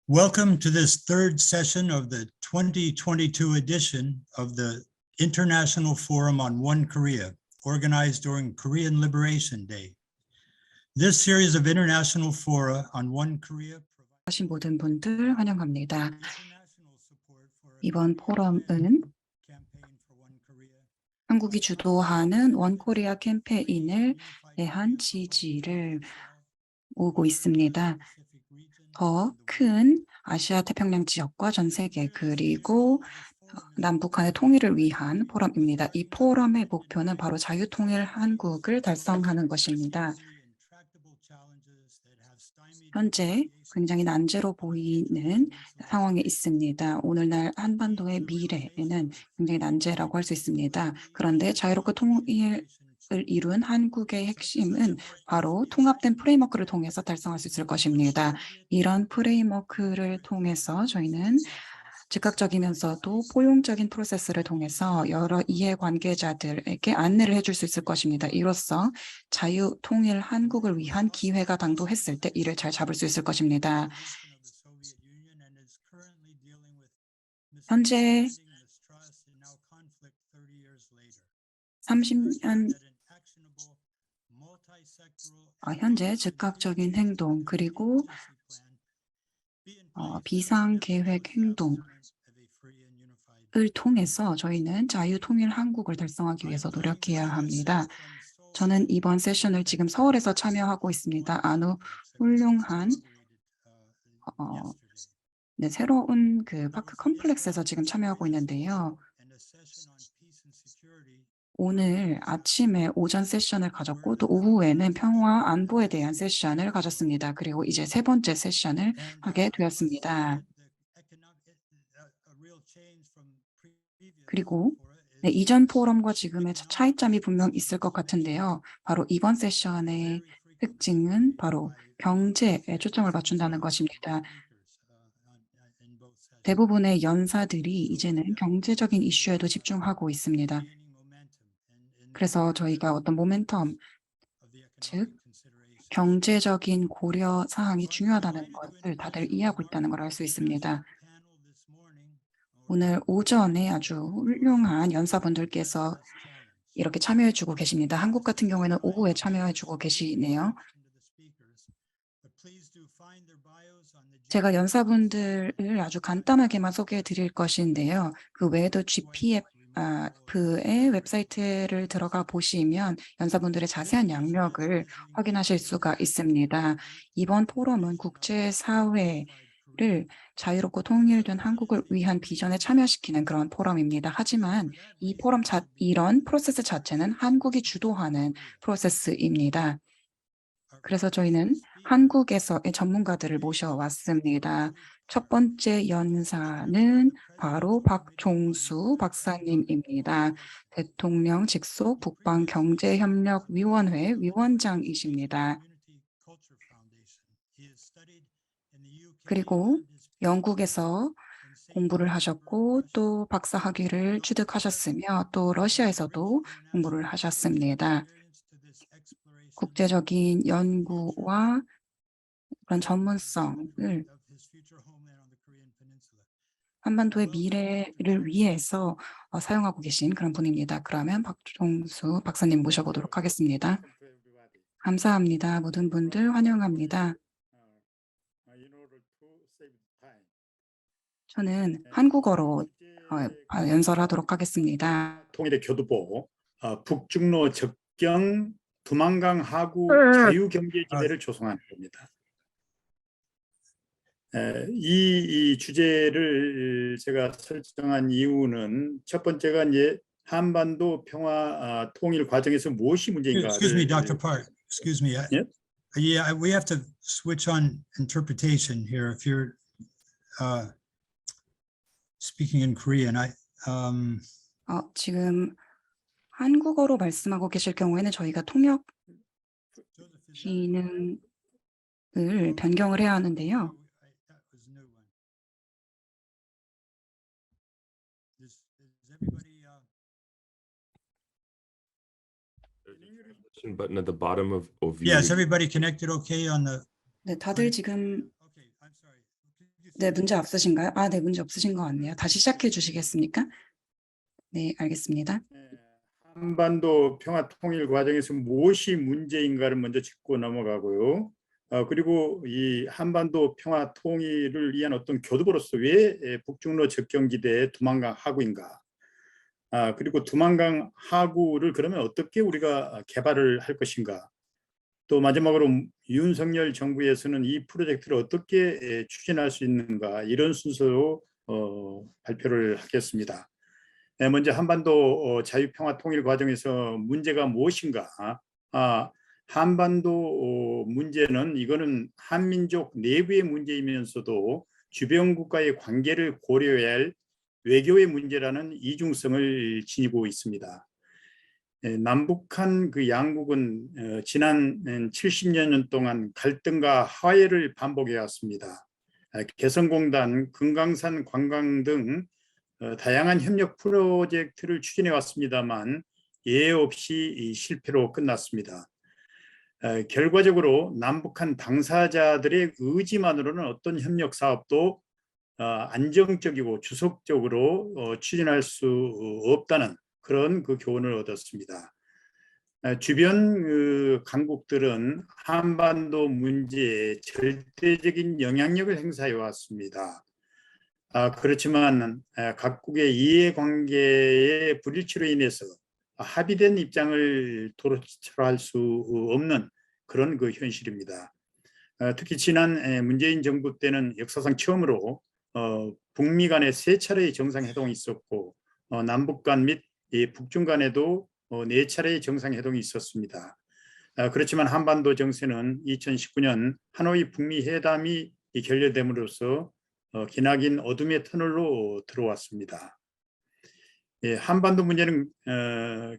Welcome to this third session of the 2022 edition of the International Forum on One Korea, organized during Korean Liberation Day. This series of international fora on One Korea 하신 모든 분들 환영합니다. 이번 포럼은 한국이 주도하는 원코리아 캠페인을 대한 지지를 모으고 있습니다. 더 큰 아시아 태평양 지역과 전 세계 그리고 남북한의 통일을 위한 포럼입니다. 이 포럼의 목표는 바로 자유통일 한국을 달성하는 것입니다. 현재 굉장히 난제로 보이는 상황에 있습니다. 오늘날 한반도의 미래에는 굉장히 난제라고 할 수 있습니다. 그런데 자유롭고 통일을 이룬 한국의 핵심은 바로 통합된 프레임워크를 통해서 달성할 수 있을 것입니다. 이런 프레임워크를 통해서 저희는 즉각적이면서도 포용적인 프로세스를 통해서 여러 이해관계자들에게 안내를 해줄 수 있을 것입니다. 이로써 자유 통일 한국을 위한 기회가 당도했을 때 이를 잘 잡을 수 있을 것입니다. 현재 30년 현재 즉각적인 행동 그리고 비상계획 행동을 통해서 저희는 자유통일 한국을 달성하기 위해서 노력해야 합니다. 저는 이번 세션을 지금 서울에서 참여하고 있습니다. 아주 훌륭한 새로운 그 파크 컴플렉스에서 지금 참여하고 있는데요. 오늘 아침에 오전 세션을 가졌고 또 오후에는 평화 안보에 대한 세션을 가졌습니다. 그리고 이제 세 번째 세션을 하게 되었습니다. 그리고 이전 포럼과 지금의 차이점이 분명 있을 것 같은데요. 바로 이번 세션의 특징은 바로 경제에 초점을 맞춘다는 것입니다. 대부분의 연사들이 이제는 경제적인 이슈에도 집중하고 있습니다. 그래서 저희가 어떤 모멘텀, 즉 경제적인 고려 사항이 중요하다는 것을 다들 이해하고 있다는 걸 알 수 있습니다. 오늘 오전에 아주 훌륭한 연사분들께서 이렇게 참여해주고 계십니다. 한국 같은 경우에는 오후에 참여해주고 계시네요. 제가 연사분들을 아주 간단하게만 소개해 드릴 것인데요. 그 외에도 GPF의 웹사이트를 들어가 보시면 연사분들의 자세한 양력을 확인하실 수가 있습니다. 이번 포럼은 국제사회를 자유롭고 통일된 한국을 위한 비전에 참여시키는 그런 포럼입니다. 하지만 이 포럼 이런 프로세스 자체는 한국이 주도하는 프로세스입니다. 그래서 저희는 한국에서의 전문가들을 모셔왔습니다. 첫 번째 연사는 바로 박종수 박사님입니다. 대통령 직속 북방경제협력위원회 위원장이십니다. 그리고 영국에서 공부를 하셨고 또 박사 학위를 취득하셨으며 또 러시아에서도 공부를 하셨습니다. 국제적인 연구와 그런 전문성을 한반도의 미래를 위해서 사용하고 계신 그런 분입니다. 그러면 박종수 박사님 모셔보도록 하겠습니다. 감사합니다. 모든 분들 환영합니다. 저는 한국어로 연설하도록 하겠습니다. 통일의 교두보, 북중로 접경 두만강 하구 자유경제 지대를 조성하는 겁니다. 이 주제를 제가 설정한 이유는 첫 번째가 이제 한반도 평화 통일 과정에서 무엇이 문제인가. Excuse me, Dr. Park. Excuse me. Yeah, we have to switch on interpretation here. If you're speaking in Korean, 지금 한국어로 말씀하고 계실 경우에는 저희가 통역 기능을 변경을 해야 하는데요. Button at the bottom of view. Yes, everybody connected okay on the. 네, 다들 지금 네, 문제 없으신가요? 아, 네, 문제 없으신 것 같네요. 다시 시작해 주시겠습니까? 네, 알겠습니다. 한반도 평화 통일 과정에서 무엇이 문제인가를 먼저 짚고 넘어가고요. 그리고 이 한반도 평화 통일을 위한 어떤 교두보로서 왜 북중로 접경지대에 두만강 하구인가? 그리고 두만강 하구를 그러면 어떻게 우리가 개발을 할 것인가? 또 마지막으로 윤석열 정부에서는 이 프로젝트를 어떻게 추진할 수 있는가? 이런 순서로 발표를 하겠습니다. 먼저 한반도 자유평화 통일 과정에서 문제가 무엇인가? 한반도 문제는 이거는 한민족 내부의 문제이면서도 주변 국가의 관계를 고려해야 할 외교의 문제라는 이중성을 지니고 있습니다. 남북한 그 양국은 지난 70년 동안 갈등과 화해를 반복해 왔습니다. 개성공단, 금강산 관광 등 다양한 협력 프로젝트를 추진해 왔습니다만 예외 없이 실패로 끝났습니다. 결과적으로 남북한 당사자들의 의지만으로는 어떤 협력 사업도 안정적이고 지속적으로 추진할 수 없다는 그런 그 교훈을 얻었습니다. 주변 강국들은 한반도 문제에 절대적인 영향력을 행사해 왔습니다. 그렇지만 각국의 이해관계의 불일치로 인해서 합의된 입장을 도출할 수 없는 그런 그 현실입니다. 특히 지난 문재인 정부 때는 역사상 처음으로 북미 간에 3차례의 정상회동이 있었고 남북 간 및 북중 간에도 4차례의 정상회동이 있었습니다. 그렇지만 한반도 정세는 2019년 하노이 북미 회담이 결렬됨으로써 기나긴 어둠의 터널로 들어왔습니다. 한반도 문제는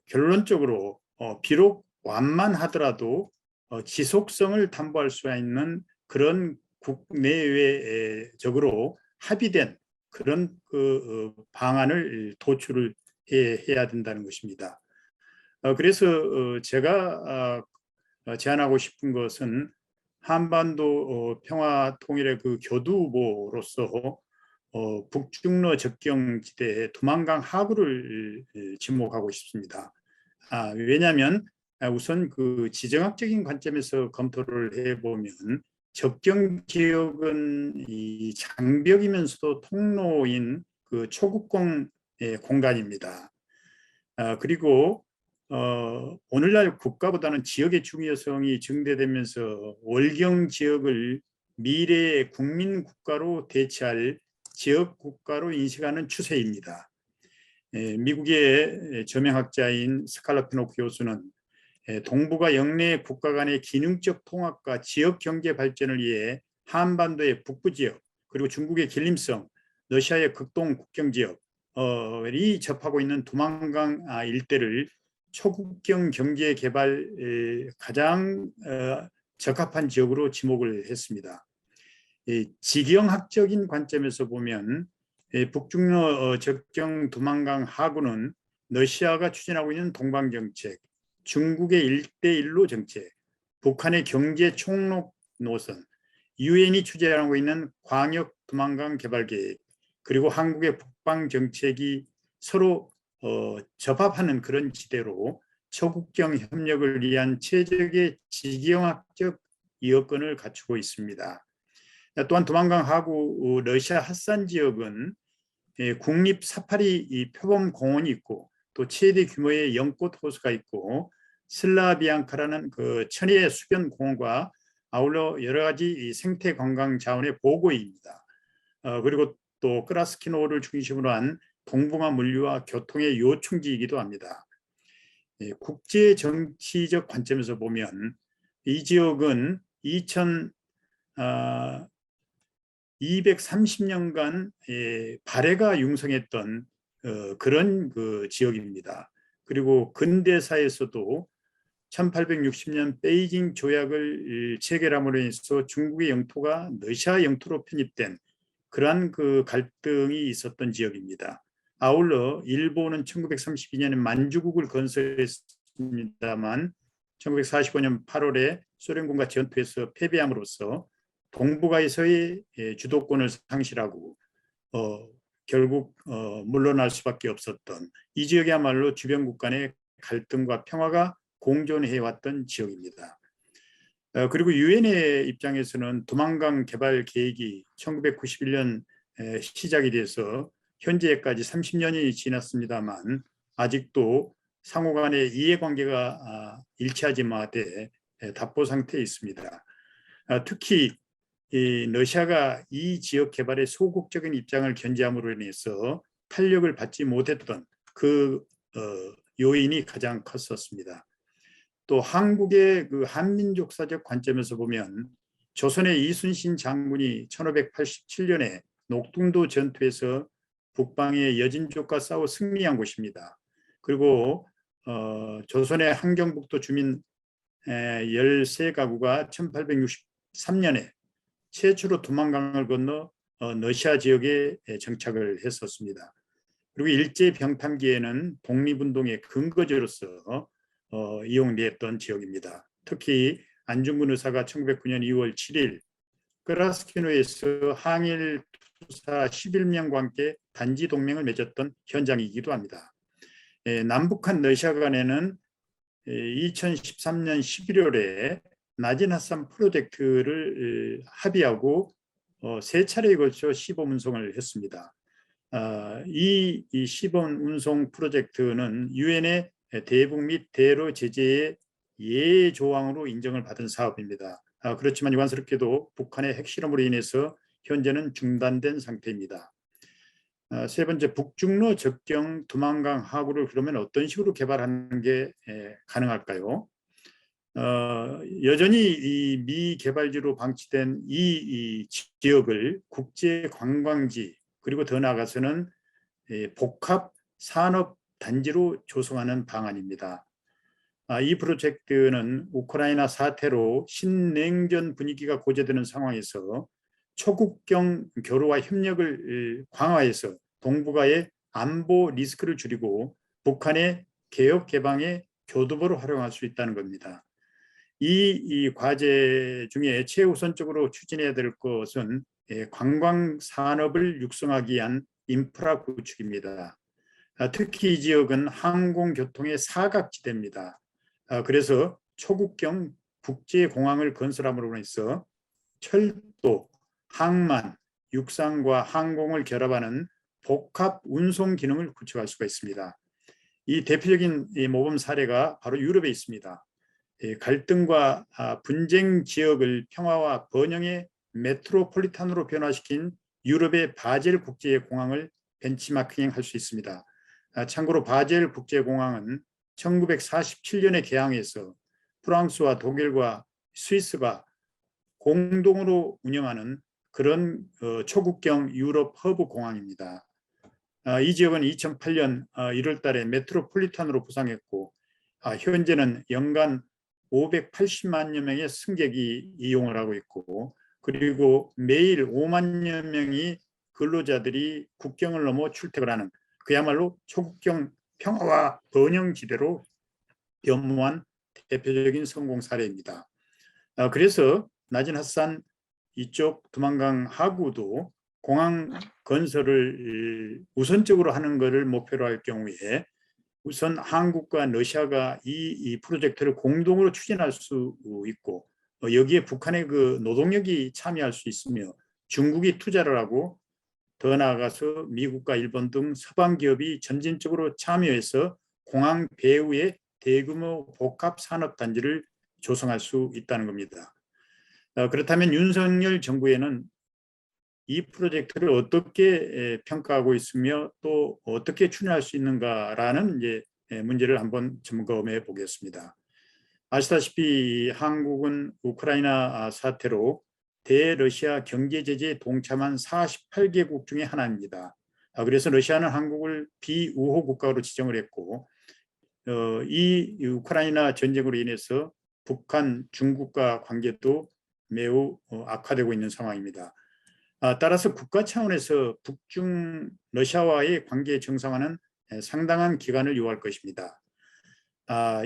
결론적으로 비록 완만하더라도 지속성을 담보할 수 있는 그런 국내외적으로 합의된 그런 그 방안을 도출을 해야 된다는 것입니다. 그래서 제가 제안하고 싶은 것은 한반도 평화 통일의 그 교두보로서 북중러 접경지대에 두만강 하구를 지목하고 싶습니다. 왜냐하면 우선 그 지정학적인 관점에서 검토를 해보면 접경 지역은 이 장벽이면서도 통로인 그 초국공 공간입니다. 그리고 오늘날 국가보다는 지역의 중요성이 증대되면서 월경 지역을 미래의 국민 국가로 대체할 지역 국가로 인식하는 추세입니다. 미국의 저명학자인 스칼라피노 교수는 동북아 영내 국가 간의 기능적 통합과 지역 경제 발전을 위해 한반도의 북부 지역 그리고 중국의 길림성, 러시아의 극동 국경 지역이 접하고 있는 두만강 일대를 초국경 경제 개발 가장 적합한 지역으로 지목을 했습니다. 지경학적인 관점에서 보면 북중러 접경 두만강 하구는 러시아가 추진하고 있는 동방정책, 중국의 1대1로 정책, 북한의 경제 총록 노선, 유엔이 추진하고 있는 광역 두만강 개발 계획, 그리고 한국의 북방 정책이 서로 접합하는 그런 지대로 초국경 협력을 위한 최적의 지경학적 여건을 갖추고 있습니다. 또한 두만강 하구 러시아 핫산 지역은 국립 사파리 표범 공원이 있고 또 최대 규모의 연꽃 호수가 있고 슬라비앙카라는 그 천혜의 수변 공원과 아울러 여러 가지 생태 관광 자원의 보고입니다. 그리고 또 크라스키노를 중심으로 한 동북아 물류와 교통의 요충지이기도 합니다. 국제 정치적 관점에서 보면 이 지역은 230년간 발해가 융성했던 그런 그 지역입니다. 그리고 근대사에서도 1860년 베이징 조약을 체결함으로 인해서 중국의 영토가 러시아 영토로 편입된 그러한 그 갈등이 있었던 지역입니다. 아울러 일본은 1932년에 만주국을 건설했습니다만 1945년 8월에 소련군과 전투에서 패배함으로써 동북아에서의 주도권을 상실하고 결국 물러날 수밖에 없었던 이 지역이야말로 주변국 간의 갈등과 평화가 공존해왔던 지역입니다. 그리고 유엔의 입장에서는 두만강 개발 계획이 1991년 시작이 돼서 현재까지 30년이 지났습니다만 아직도 상호 간의 이해관계가 일치하지 못해 답보 상태에 있습니다. 특히 러시아가 이 지역 개발의 소극적인 입장을 견지함으로 인해서 탄력을 받지 못했던 그 요인이 가장 컸었습니다. 또 한국의 그 한민족사적 관점에서 보면 조선의 이순신 장군이 1587년에 녹둥도 전투에서 북방의 여진족과 싸워 승리한 곳입니다. 그리고 조선의 함경북도 주민 13가구가 1863년에 최초로 두만강을 건너 러시아 지역에 정착을 했었습니다. 그리고 일제병탄기에는 독립운동의 근거지로서 이용됐던 지역입니다. 특히 안중근 의사가 1909년 2월 7일 크라스키노에서 항일 투사 11명과 함께 단지 동맹을 맺었던 현장이기도 합니다. 남북한 러시아 간에는 2013년 11월에 나진하산 프로젝트를 합의하고 3차례에 걸쳐 시범 운송을 했습니다. 이 시범 운송 프로젝트는 유엔의 대북 및 대러 제재의 예외 조항으로 인정을 받은 사업입니다. 그렇지만 유관스럽게도 북한의 핵실험으로 인해서 현재는 중단된 상태입니다. 세 번째, 북중로 접경 두만강 하구를 그러면 어떤 식으로 개발하는 게 가능할까요? 여전히 이 미개발지로 방치된 이 지역을 국제 관광지 그리고 더 나아가서는 복합 산업 단지로 조성하는 방안입니다. 이 프로젝트는 우크라이나 사태로 신냉전 분위기가 고조되는 상황에서 초국경 교류와 협력을 강화해서 동북아의 안보 리스크를 줄이고 북한의 개혁 개방의 교두보로 활용할 수 있다는 겁니다. 이 과제 중에 최우선적으로 추진해야 될 것은 관광 산업을 육성하기 위한 인프라 구축입니다. 특히 이 지역은 항공교통의 사각지대입니다. 그래서 초국경 국제공항을 건설함으로 해서 철도, 항만, 육상과 항공을 결합하는 복합 운송 기능을 구축할 수가 있습니다. 이 대표적인 모범 사례가 바로 유럽에 있습니다. 갈등과 분쟁 지역을 평화와 번영의 메트로폴리탄으로 변화시킨 유럽의 바젤 국제공항을 벤치마킹할 수 있습니다. 참고로 바젤 국제공항은 1947년에 개항해서 프랑스와 독일과 스위스가 공동으로 운영하는 그런 초국경 유럽 허브 공항입니다. 이 지역은 2008년 1월 달에 메트로폴리탄으로 부상했고 현재는 연간 580만여 명의 승객이 이용을 하고 있고 그리고 매일 5만여 명의 근로자들이 국경을 넘어 출퇴근을 하는 그야말로 초국경 평화와 번영지대로 변모한 대표적인 성공 사례입니다. 그래서 나진하산 이쪽 두만강 하구도 공항 건설을 우선적으로 하는 것을 목표로 할 경우에 우선 한국과 러시아가 이 프로젝트를 공동으로 추진할 수 있고 여기에 북한의 그 노동력이 참여할 수 있으며 중국이 투자를 하고 더 나아가서 미국과 일본 등 서방 기업이 점진적으로 참여해서 공항 배후에 대규모 복합 산업 단지를 조성할 수 있다는 겁니다. 그렇다면 윤석열 정부에는 이 프로젝트를 어떻게 평가하고 있으며 또 어떻게 추진할 수 있는가라는 이제 문제를 한번 점검해 보겠습니다. 아시다시피 한국은 우크라이나 사태로 대러시아 경제 제재에 동참한 48개국 중에 하나입니다. 그래서 러시아는 한국을 비우호 국가로 지정을 했고 이 우크라이나 전쟁으로 인해서 북한, 중국과 관계도 매우 악화되고 있는 상황입니다. 따라서 국가 차원에서 북중 러시아와의 관계 정상화는 상당한 기간을 요할 것입니다.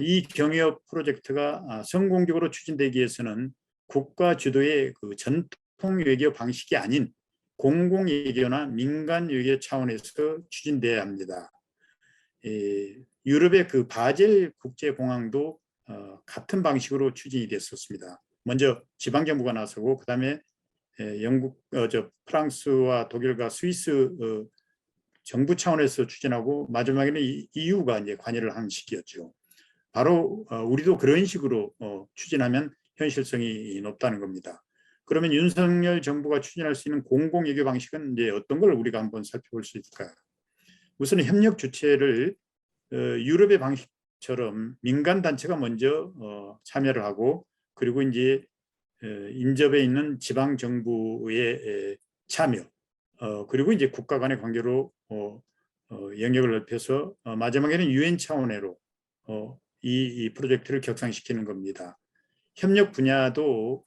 이 경협 프로젝트가 성공적으로 추진되기 위해서는 국가 주도의 그 전통 보통 외교 방식이 아닌 공공 외교나 민간 외교 차원에서 추진돼야 합니다. 유럽의 그 바젤 국제공항도 같은 방식으로 추진이 됐었습니다. 먼저 지방정부가 나서고 그다음에 영국, 프랑스와 독일과 스위스 정부 차원에서 추진하고 마지막에는 EU가 이제 관여를 하는 시기였죠. 바로 우리도 그런 식으로 추진하면 현실성이 높다는 겁니다. 그러면 윤석열 정부가 추진할 수 있는 공공외교 방식은 이제 어떤 걸 우리가 한번 살펴볼 수 있을까요? 우선 협력 주체를 유럽의 방식처럼 민간 단체가 먼저 참여를 하고 그리고 이제 인접해 있는 지방 정부의 참여 그리고 이제 국가 간의 관계로 영역을 넓혀서 마지막에는 유엔 차원으로 이 프로젝트를 격상시키는 겁니다. 협력 분야도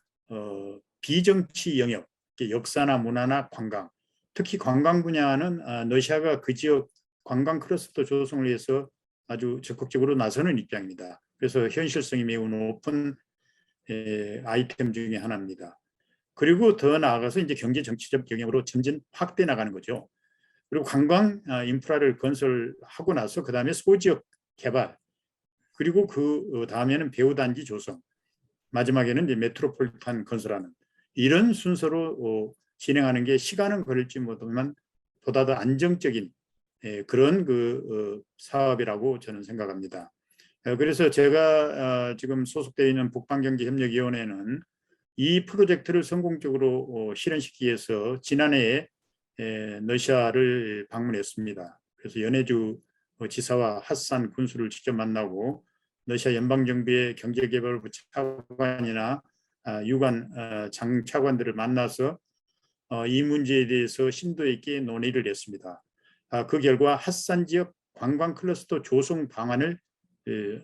비정치 영역, 역사나 문화나 관광, 특히 관광 분야는 러시아가 그 지역 관광 클러스터 조성을 위해서 아주 적극적으로 나서는 입장입니다. 그래서 현실성이 매우 높은 아이템 중에 하나입니다. 그리고 더 나아가서 이제 경제 정치적 영역으로 점점 확대 나가는 거죠. 그리고 관광 인프라를 건설하고 나서 그 다음에 소지역 개발 그리고 그 다음에는 배후단지 조성 마지막에는 이제 메트로폴리탄 건설하는 이런 순서로 진행하는 게 시간은 걸릴지 못하지만 보다 더 안정적인 그런 사업이라고 저는 생각합니다. 그래서 제가 지금 소속되어 있는 북방경제협력위원회는 이 프로젝트를 성공적으로 실현시키기 위해서 지난해에 러시아를 방문했습니다. 그래서 연해주 지사와 핫산 군수를 직접 만나고 러시아 연방정부의 경제개발부 차관이나 유관 장차관들을 만나서 이 문제에 대해서 심도 있게 논의를 했습니다. 그 결과 핫산 지역 관광 클러스터 조성 방안을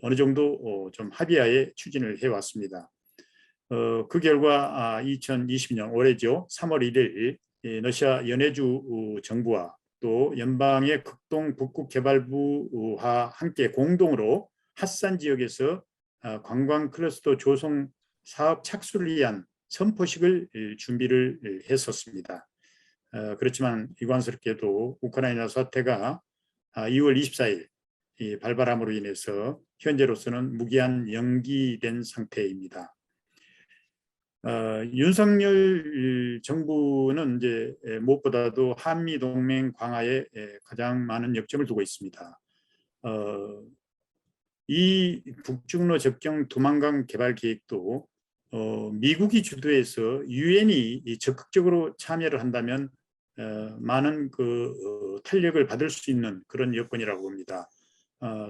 어느 정도 좀 합의하에 추진을 해왔습니다. 그 결과 2020년 올해죠. 3월 1일 러시아 연해주 정부와 또 연방의 극동 북극개발부와 함께 공동으로 핫산 지역에서 관광 클러스터 조성 사업 착수를 위한 선포식을 준비를 했었습니다. 그렇지만 이관스럽게도 우크라이나 사태가 2월 24일 발발함으로 인해서 현재로서는 무기한 연기된 상태입니다. 윤석열 정부는 이제 무엇보다도 한미 동맹 강화에 가장 많은 역점을 두고 있습니다. 이 북중로 접경 두만강 개발 계획도 미국이 주도해서 유엔이 적극적으로 참여를 한다면 많은 탄력을 받을 수 있는 그런 여건이라고 봅니다.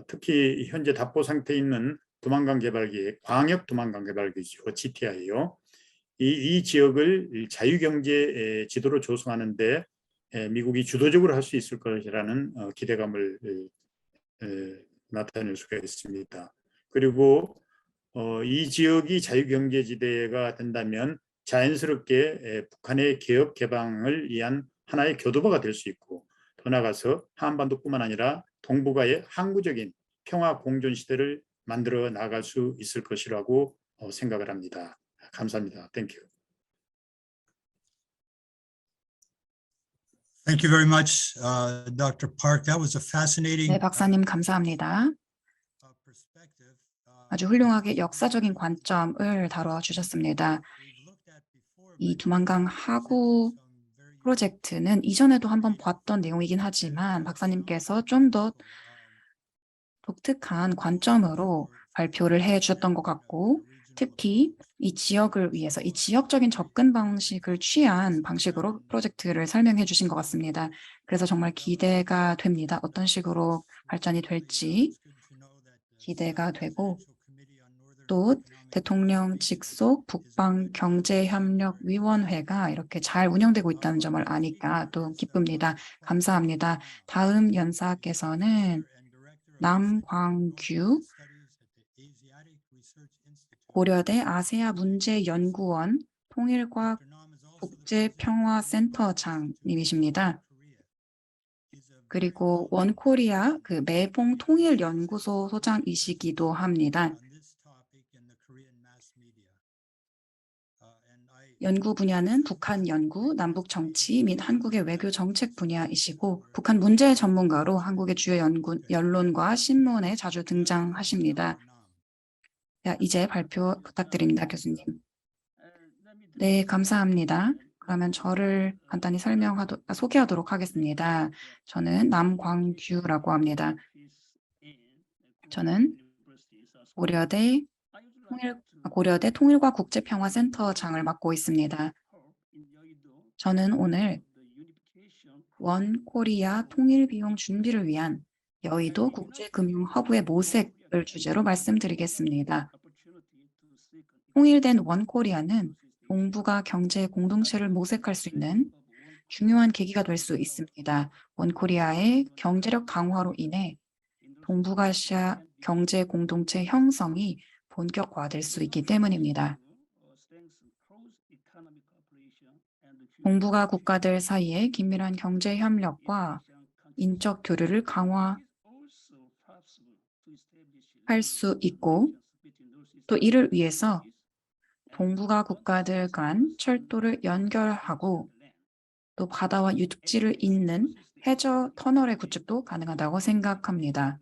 특히 현재 답보 상태에 있는 두만강 개발 계획, 광역 두만강 개발 계획이죠, GTI요. 이 지역을 자유경제 지도로 조성하는데 미국이 주도적으로 할 수 있을 것이라는 기대감을 나타낼 수가 있습니다. 그리고 이 지역이 자유경제지대가 된다면 자연스럽게 북한의 개혁 개방을 위한 하나의 교두보가 될 수 있고 더 나아가서 한반도뿐만 아니라 동북아의 항구적인 평화 공존 시대를 만들어 나갈 수 있을 것이라고 생각을 합니다. 감사합니다. Thank you. Thank you very much, Dr. Park. That was a fascinating 네, 박사님 감사합니다. perspective. 아주 훌륭하게 역사적인 관점을 다뤄 주셨습니다. 이 두만강 하구 프로젝트는 이전에도 한번 봤던 내용이긴 하지만 박사님께서 좀 더 독특한 관점으로 발표를 해 주셨던 것 같고 특히 이 지역을 위해서 이 지역적인 접근 방식을 취한 방식으로 프로젝트를 설명해 주신 것 같습니다. 그래서 정말 기대가 됩니다. 어떤 식으로 발전이 될지 기대가 되고 또 대통령 직속 북방경제협력위원회가 이렇게 잘 운영되고 있다는 점을 아니까 또 기쁩니다. 감사합니다. 다음 연사께서는 남광규 고려대 아세아 문제연구원 통일과 국제평화센터장님이십니다. 그리고 원코리아 매봉 통일연구소 소장이시기도 합니다. 연구 분야는 북한 연구, 남북 정치 및 한국의 외교 정책 분야이시고 북한 문제 전문가로 한국의 주요 연론과 신문에 자주 등장하십니다. 자, 이제 발표 부탁드립니다, 교수님. 네, 감사합니다. 그러면 저를 간단히 소개하도록 하겠습니다. 저는 남광규라고 합니다. 저는 고려대 통일과 국제평화센터장을 맡고 있습니다. 저는 오늘 원 코리아 통일 비용 준비를 위한 여의도 국제금융 허브의 모색을 주제로 말씀드리겠습니다. 통일된 원 코리아는 동북아 경제 공동체를 모색할 수 있는 중요한 계기가 될 수 있습니다. 원 코리아의 경제력 강화로 인해 동북아시아 경제 공동체 형성이 본격화될 수 있기 때문입니다. 동북아 국가들 사이의 긴밀한 경제 협력과 인적 교류를 강화할 수 있고 또 이를 위해서 동북아 국가들 간 철도를 연결하고 또 바다와 육지를 잇는 해저 터널의 구축도 가능하다고 생각합니다.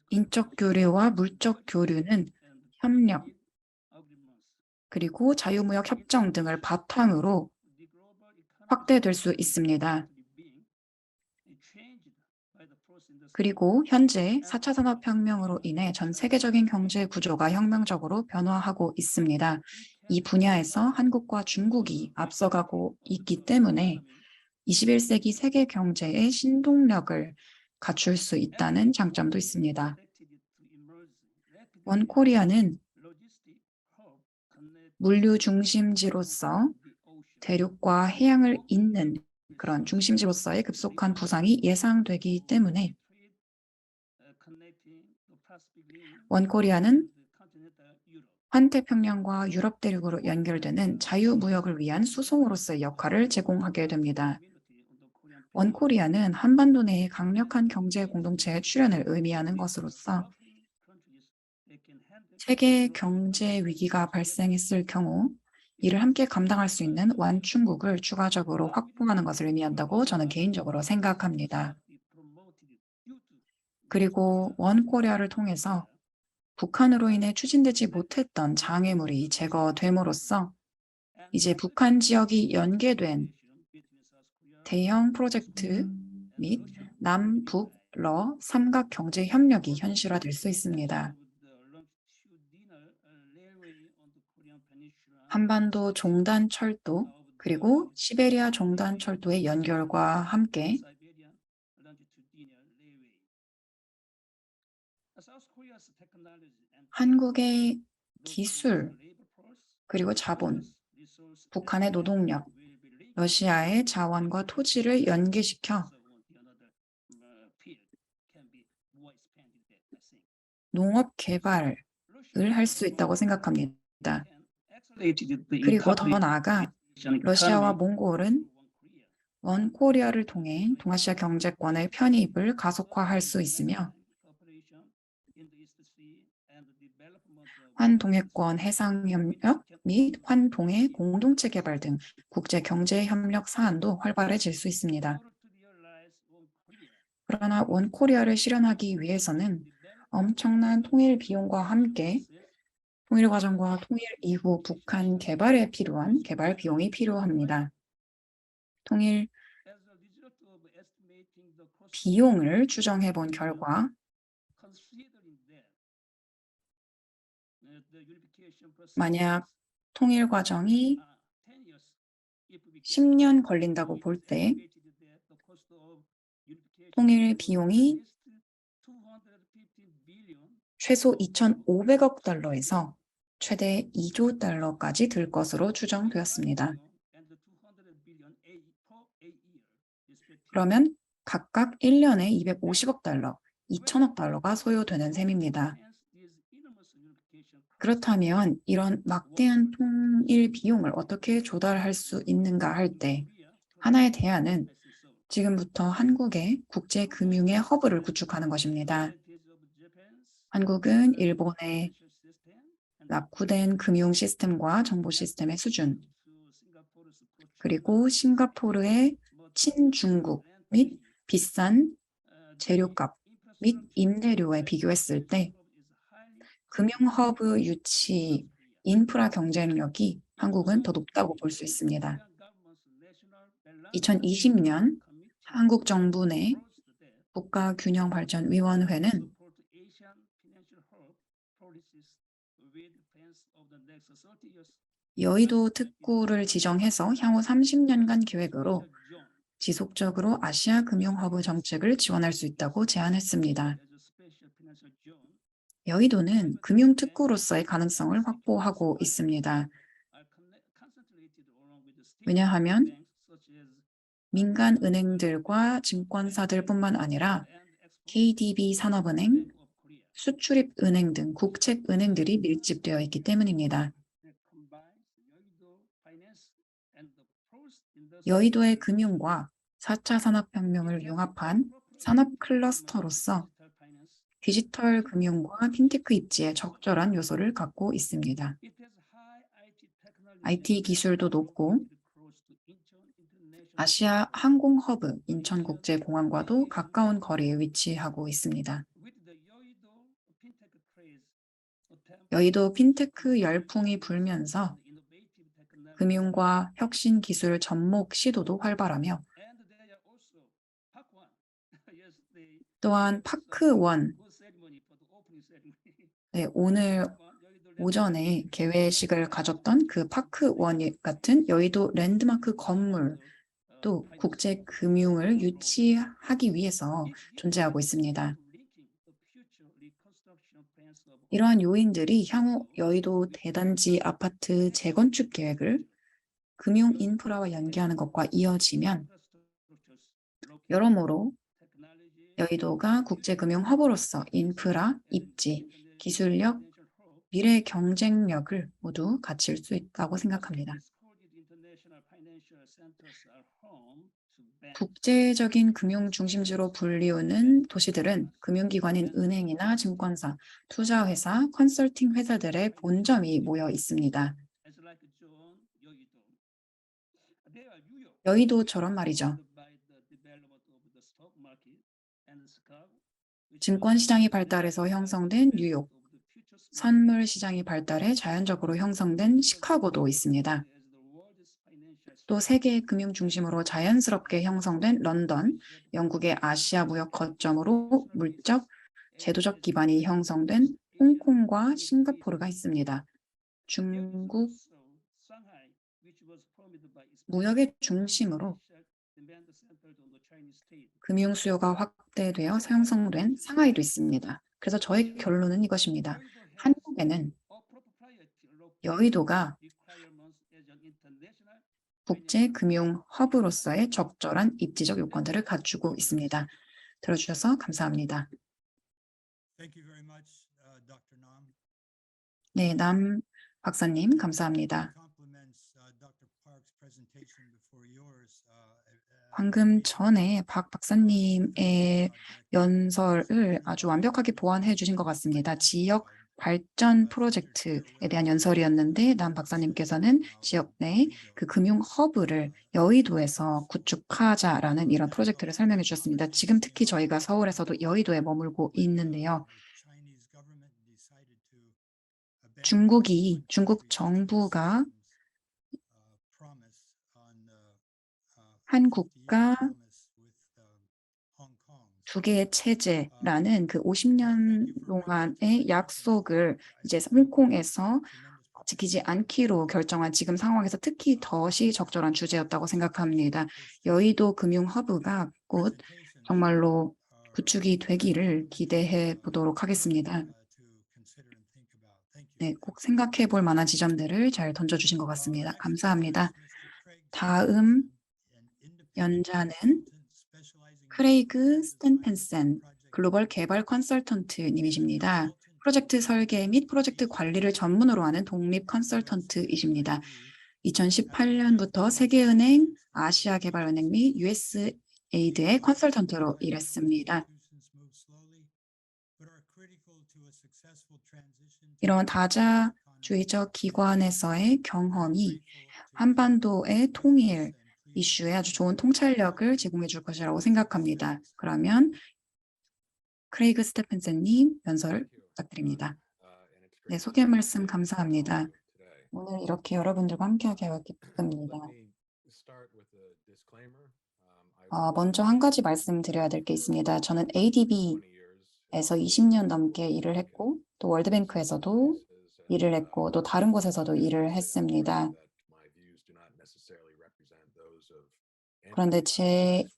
인적 교류와 물적 교류는 협력, 그리고 자유무역 협정 등을 바탕으로 확대될 수 있습니다. 그리고 현재 4차 산업혁명으로 인해 전 세계적인 경제 구조가 혁명적으로 변화하고 있습니다. 이 분야에서 한국과 중국이 앞서가고 있기 때문에 21세기 세계 경제의 신동력을 갖출 수 있다는 장점도 있습니다. 원코리아는 물류 중심지로서 대륙과 해양을 잇는 그런 중심지로서의 급속한 부상이 예상되기 때문에 원코리아는 환태평양과 유럽 대륙으로 연결되는 자유무역을 위한 수송으로서의 역할을 제공하게 됩니다. 원코리아는 한반도 내의 강력한 경제 공동체의 출현을 의미하는 것으로서 세계 경제 위기가 발생했을 경우 이를 함께 감당할 수 있는 완충국을 추가적으로 확보하는 것을 의미한다고 저는 개인적으로 생각합니다. 그리고 원코리아를 통해서 북한으로 인해 추진되지 못했던 장애물이 제거됨으로써 이제 북한 지역이 연계된 대형 프로젝트 및 남북러 삼각 경제 협력이 현실화될 수 있습니다. 한반도 종단철도 그리고 시베리아 종단철도의 연결과 함께 한국의 기술 그리고 자본, 북한의 노동력, 러시아의 자원과 토지를 연계시켜 농업 개발을 할 수 있다고 생각합니다. 그리고 더 나아가 러시아와 몽골은 원코리아를 통해 동아시아 경제권의 편입을 가속화할 수 있으며 환동해권 해상협력 및 환동해 공동체 개발 등 국제경제협력 사안도 활발해질 수 있습니다. 그러나 원코리아를 실현하기 위해서는 엄청난 통일 비용과 함께 통일 과정과 통일 이후 북한 개발에 필요한 개발 비용이 필요합니다. 통일 비용을 추정해 본 결과 만약 통일 과정이 10년 걸린다고 볼 때 통일 비용이 최소 2,500억 달러에서 최대 2조 달러까지 들 것으로 추정되었습니다. 그러면 각각 1년에 250억 달러, 2천억 달러가 소요되는 셈입니다. 그렇다면 이런 막대한 통일 비용을 어떻게 조달할 수 있는가 할 때 하나의 대안은 지금부터 한국의 국제금융의 허브를 구축하는 것입니다. 한국은 일본의 낙후된 금융 시스템과 정보 시스템의 수준, 그리고 싱가포르의 친중국 및 비싼 재료값 및 임대료에 비교했을 때 금융 허브 유치 인프라 경쟁력이 한국은 더 높다고 볼 수 있습니다. 2020년 한국 정부 내 국가균형발전위원회는 여의도 특구를 지정해서 향후 30년간 계획으로 지속적으로 아시아 금융 허브 정책을 지원할 수 있다고 제안했습니다. 여의도는 금융 특구로서의 가능성을 확보하고 있습니다. 왜냐하면 민간 은행들과 증권사들뿐만 아니라 KDB 산업은행, 수출입은행 등 국책은행들이 밀집되어 있기 때문입니다. 여의도의 금융과 4차 산업혁명을 융합한 산업 클러스터로서 디지털 금융과 핀테크 입지에 적절한 요소를 갖고 있습니다. IT 기술도 높고 아시아 항공 허브 인천국제공항과도 가까운 거리에 위치하고 있습니다. 여의도 핀테크 열풍이 불면서 금융과 혁신 기술 접목 시도도 활발하며 또한 파크원, 오늘 오전에 개회식을 가졌던 그 파크원 같은 여의도 랜드마크 건물 또 국제 금융을 유치하기 위해서 존재하고 있습니다. 이러한 요인들이 향후 여의도 대단지 아파트 재건축 계획을 금융 인프라와 연계하는 것과 이어지면 여러모로 여의도가 국제금융 허브로서 인프라, 입지, 기술력, 미래 경쟁력을 모두 갖출 수 있다고 생각합니다. 국제적인 금융 중심지로 불리우는 도시들은 금융기관인 은행이나 증권사, 투자회사, 컨설팅 회사들의 본점이 모여 있습니다. 여의도처럼 말이죠. 증권시장이 발달해서 형성된 뉴욕, 선물시장이 발달해 자연적으로 형성된 시카고도 있습니다. 또 세계 금융 중심으로 자연스럽게 형성된 런던, 영국의 아시아 무역 거점으로 물적, 제도적 기반이 형성된 홍콩과 싱가포르가 있습니다. 중국 무역의 중심으로 금융 수요가 확대되어 형성된 상하이도 있습니다. 그래서 저의 결론은 이것입니다. 한국에는 여의도가 국제 금융 허브로서의 적절한 입지적 요건들을 갖추고 있습니다. 들어주셔서 감사합니다. 네, 남 박사님 감사합니다. 방금 전에 박 박사님의 연설을 아주 완벽하게 보완해 주신 것 같습니다. 지역 발전 프로젝트에 대한 연설이었는데 남 박사님께서는 지역 내 그 금융 허브를 여의도에서 구축하자라는 이런 프로젝트를 설명해 주셨습니다. 지금 특히 저희가 서울에서도 여의도에 머물고 있는데요. 중국 정부가 한 국가 두 개의 체제라는 그 50년 동안의 약속을 이제 홍콩에서 지키지 않기로 결정한 지금 상황에서 특히 더 적절한 주제였다고 생각합니다. 여의도 금융 허브가 곧 정말로 구축이 되기를 기대해 보도록 하겠습니다. 네, 꼭 생각해 볼 만한 지점들을 잘 던져주신 것 같습니다. 감사합니다. 다음 연자는 크레이그 스탠펜센 글로벌 개발 컨설턴트 님이십니다. 프로젝트 설계 및 프로젝트 관리를 전문으로 하는 독립 컨설턴트이십니다. 2018년부터 세계은행, 아시아개발은행 및 USAID의 컨설턴트로 일했습니다. 이런 다자주의적 기관에서의 경험이 한반도의 통일 이슈에 아주 좋은 통찰력을 제공해 줄 것이라고 생각합니다. 그러면 크레이그 스테펜슨님 연설 부탁드립니다. 네, 소개 말씀 감사합니다. 오늘 이렇게 여러분들과 함께하게 하여 기쁩니다. 먼저 한 가지 말씀드려야 될 게 있습니다. 저는 ADB에서 20년 넘게 일을 했고 또 월드뱅크에서도 일을 했고 또 다른 곳에서도 일을 했습니다. 그런데 제가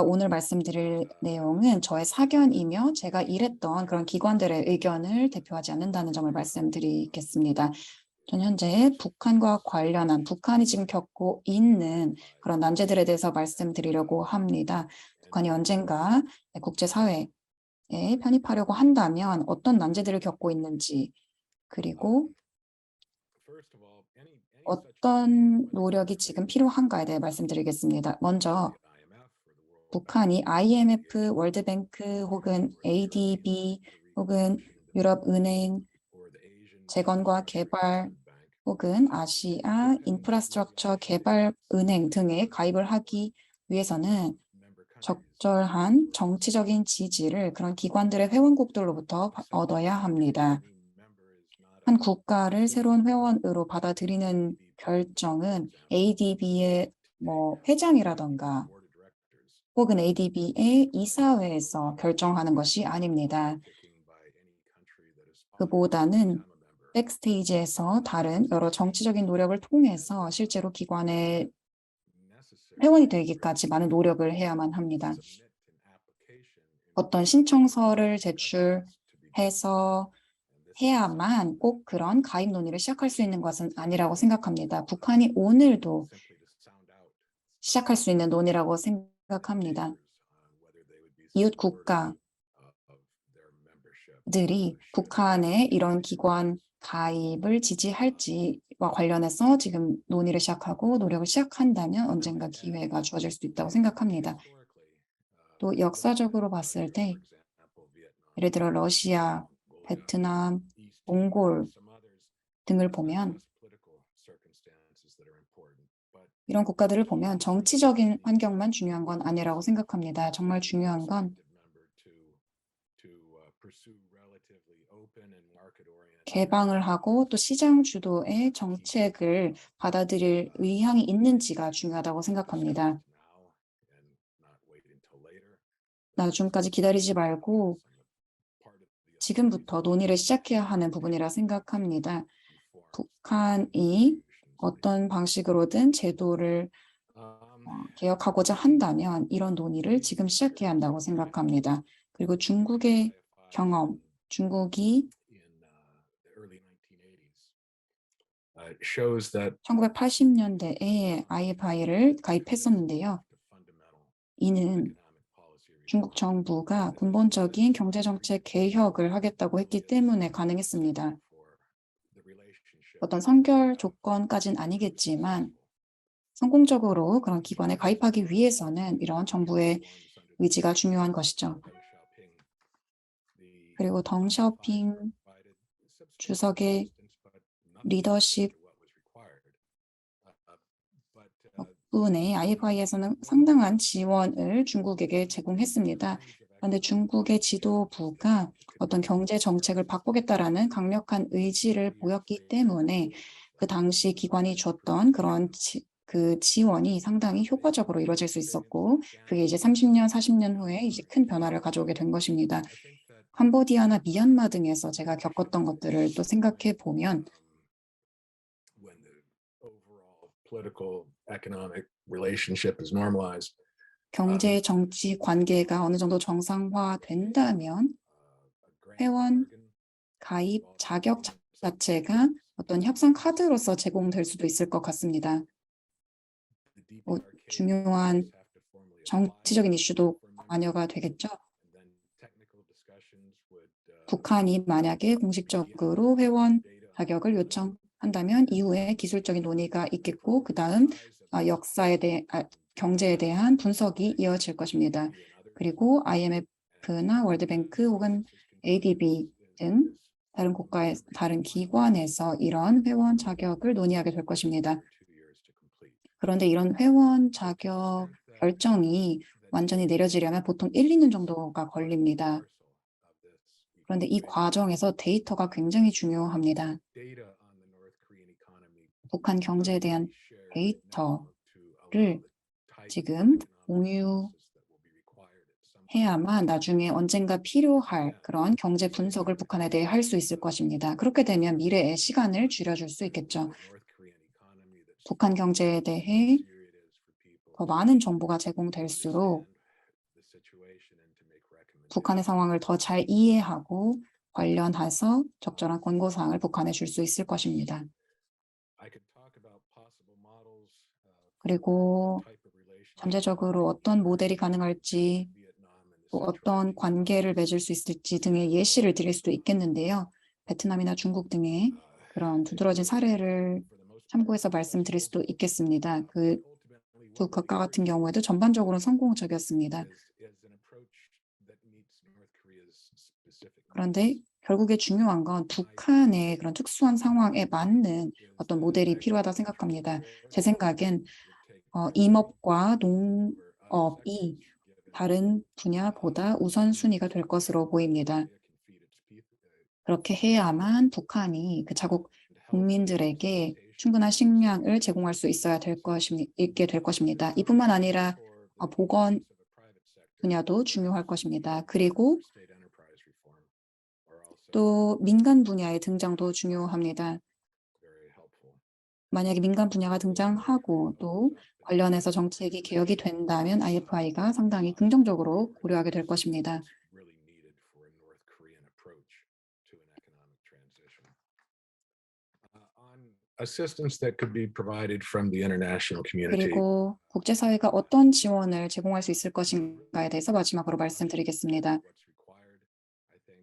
오늘 말씀드릴 내용은 저의 사견이며 제가 일했던 그런 기관들의 의견을 대표하지 않는다는 점을 말씀드리겠습니다. 전 현재 북한과 관련한 북한이 지금 겪고 있는 그런 난제들에 대해서 말씀드리려고 합니다. 북한이 언젠가 국제사회에 편입하려고 한다면 어떤 난제들을 겪고 있는지 그리고 어떤 노력이 지금 필요한가에 대해 말씀드리겠습니다. 먼저 북한이 IMF, 월드뱅크 혹은 ADB 혹은 유럽은행, 재건과 개발 혹은 아시아 인프라스트럭처 개발은행 등에 가입을 하기 위해서는 적절한 정치적인 지지를 그런 기관들의 회원국들로부터 얻어야 합니다. 한 국가를 새로운 회원으로 받아들이는 결정은 ADB의 회장이라던가 혹은 ADB의 이사회에서 결정하는 것이 아닙니다. 그보다는 백스테이지에서 다른 여러 정치적인 노력을 통해서 실제로 기관의 회원이 되기까지 많은 노력을 해야만 합니다. 어떤 신청서를 제출해서 해야만 꼭 그런 가입 논의를 시작할 수 있는 것은 아니라고 생각합니다. 북한이 오늘도 시작할 수 있는 논의라고 생각합니다. 이웃 국가들이 북한의 이런 기관 가입을 지지할지와 관련해서 지금 논의를 시작하고 노력을 시작한다면 언젠가 기회가 주어질 수도 있다고 생각합니다. 또 역사적으로 봤을 때 예를 들어 러시아, 베트남, 몽골 등을 보면 이런 국가들을 보면 정치적인 환경만 중요한 건 아니라고 생각합니다. 정말 중요한 건 개방을 하고 또 시장 주도의 정책을 받아들일 의향이 있는지가 중요하다고 생각합니다. 나중까지 기다리지 말고 지금부터 논의를 시작해야 하는 부분이라 생각합니다. 북한이 어떤 방식으로든 제도를 개혁하고자 한다면 이런 논의를 지금 시작해야 한다고 생각합니다. 그리고 중국의 경험, 중국이 1980년대에 IFI를 가입했었는데요. 이는 중국 정부가 근본적인 경제정책 개혁을 하겠다고 했기 때문에 가능했습니다. 어떤 선결 조건까지는 아니겠지만 성공적으로 그런 기관에 가입하기 위해서는 이런 정부의 의지가 중요한 것이죠. 그리고 덩샤오핑 주석의 리더십 덕분에 IFI에서는 상당한 지원을 중국에게 제공했습니다. 그런데 중국의 지도부가 어떤 경제 정책을 바꾸겠다라는 강력한 의지를 보였기 때문에 그 당시 기관이 줬던 그런 그 지원이 상당히 효과적으로 이루어질 수 있었고 그게 이제 30년, 40년 후에 이제 큰 변화를 가져오게 된 것입니다. 캄보디아나 미얀마 등에서 제가 겪었던 것들을 또 생각해 보면 경제 정치 관계가 어느 정도 정상화된다면 회원 가입 자격 자체가 어떤 협상 카드로서 제공될 수도 있을 것 같습니다. 중요한 정치적인 이슈도 관여가 되겠죠. 북한이 만약에 공식적으로 회원 자격을 요청한다면 이후에 기술적인 논의가 있겠고 그 다음 역사에 대해 경제에 대한 분석이 이어질 것입니다. 그리고 IMF나 월드뱅크 혹은 ADB 등 다른 국가의 다른 기관에서 이런 회원 자격을 논의하게 될 것입니다. 그런데 이런 회원 자격 결정이 완전히 내려지려면 보통 1, 2년 정도가 걸립니다. 그런데 이 과정에서 데이터가 굉장히 중요합니다. 북한 경제에 대한 데이터를 지금 공유해야만 나중에 언젠가 필요할 그런 경제 분석을 북한에 대해 할 수 있을 것입니다. 그렇게 되면 미래에 시간을 줄여줄 수 있겠죠. 북한 경제에 대해 더 많은 정보가 제공될수록 북한의 상황을 더 잘 이해하고 관련해서 적절한 권고사항을 북한에 줄 수 있을 것입니다. 그리고 잠재적으로 어떤 모델이 가능할지, 또 어떤 관계를 맺을 수 있을지 등의 예시를 드릴 수도 있겠는데요. 베트남이나 중국 등의 그런 두드러진 사례를 참고해서 말씀드릴 수도 있겠습니다. 그 두 국가 같은 경우에도 전반적으로 성공적이었습니다. 그런데 결국에 중요한 건 북한의 그런 특수한 상황에 맞는 어떤 모델이 필요하다고 생각합니다. 제 생각엔 임업과 농업이 다른 분야보다 우선순위가 될 것으로 보입니다. 그렇게 해야만 북한이 그 자국 국민들에게 충분한 식량을 제공할 수 있게 될 것입니다. 이뿐만 아니라 보건 분야도 중요할 것입니다. 그리고 또 민간 분야의 등장도 중요합니다. 만약에 민간 분야가 등장하고 또 관련해서 정책이 개혁이 된다면 IFI가 상당히 긍정적으로 고려하게 될 것입니다. Assistance that could be provided from the international community. 그리고 국제사회가 어떤 지원을 제공할 수 있을 것인가에 대해서 마지막으로 말씀드리겠습니다.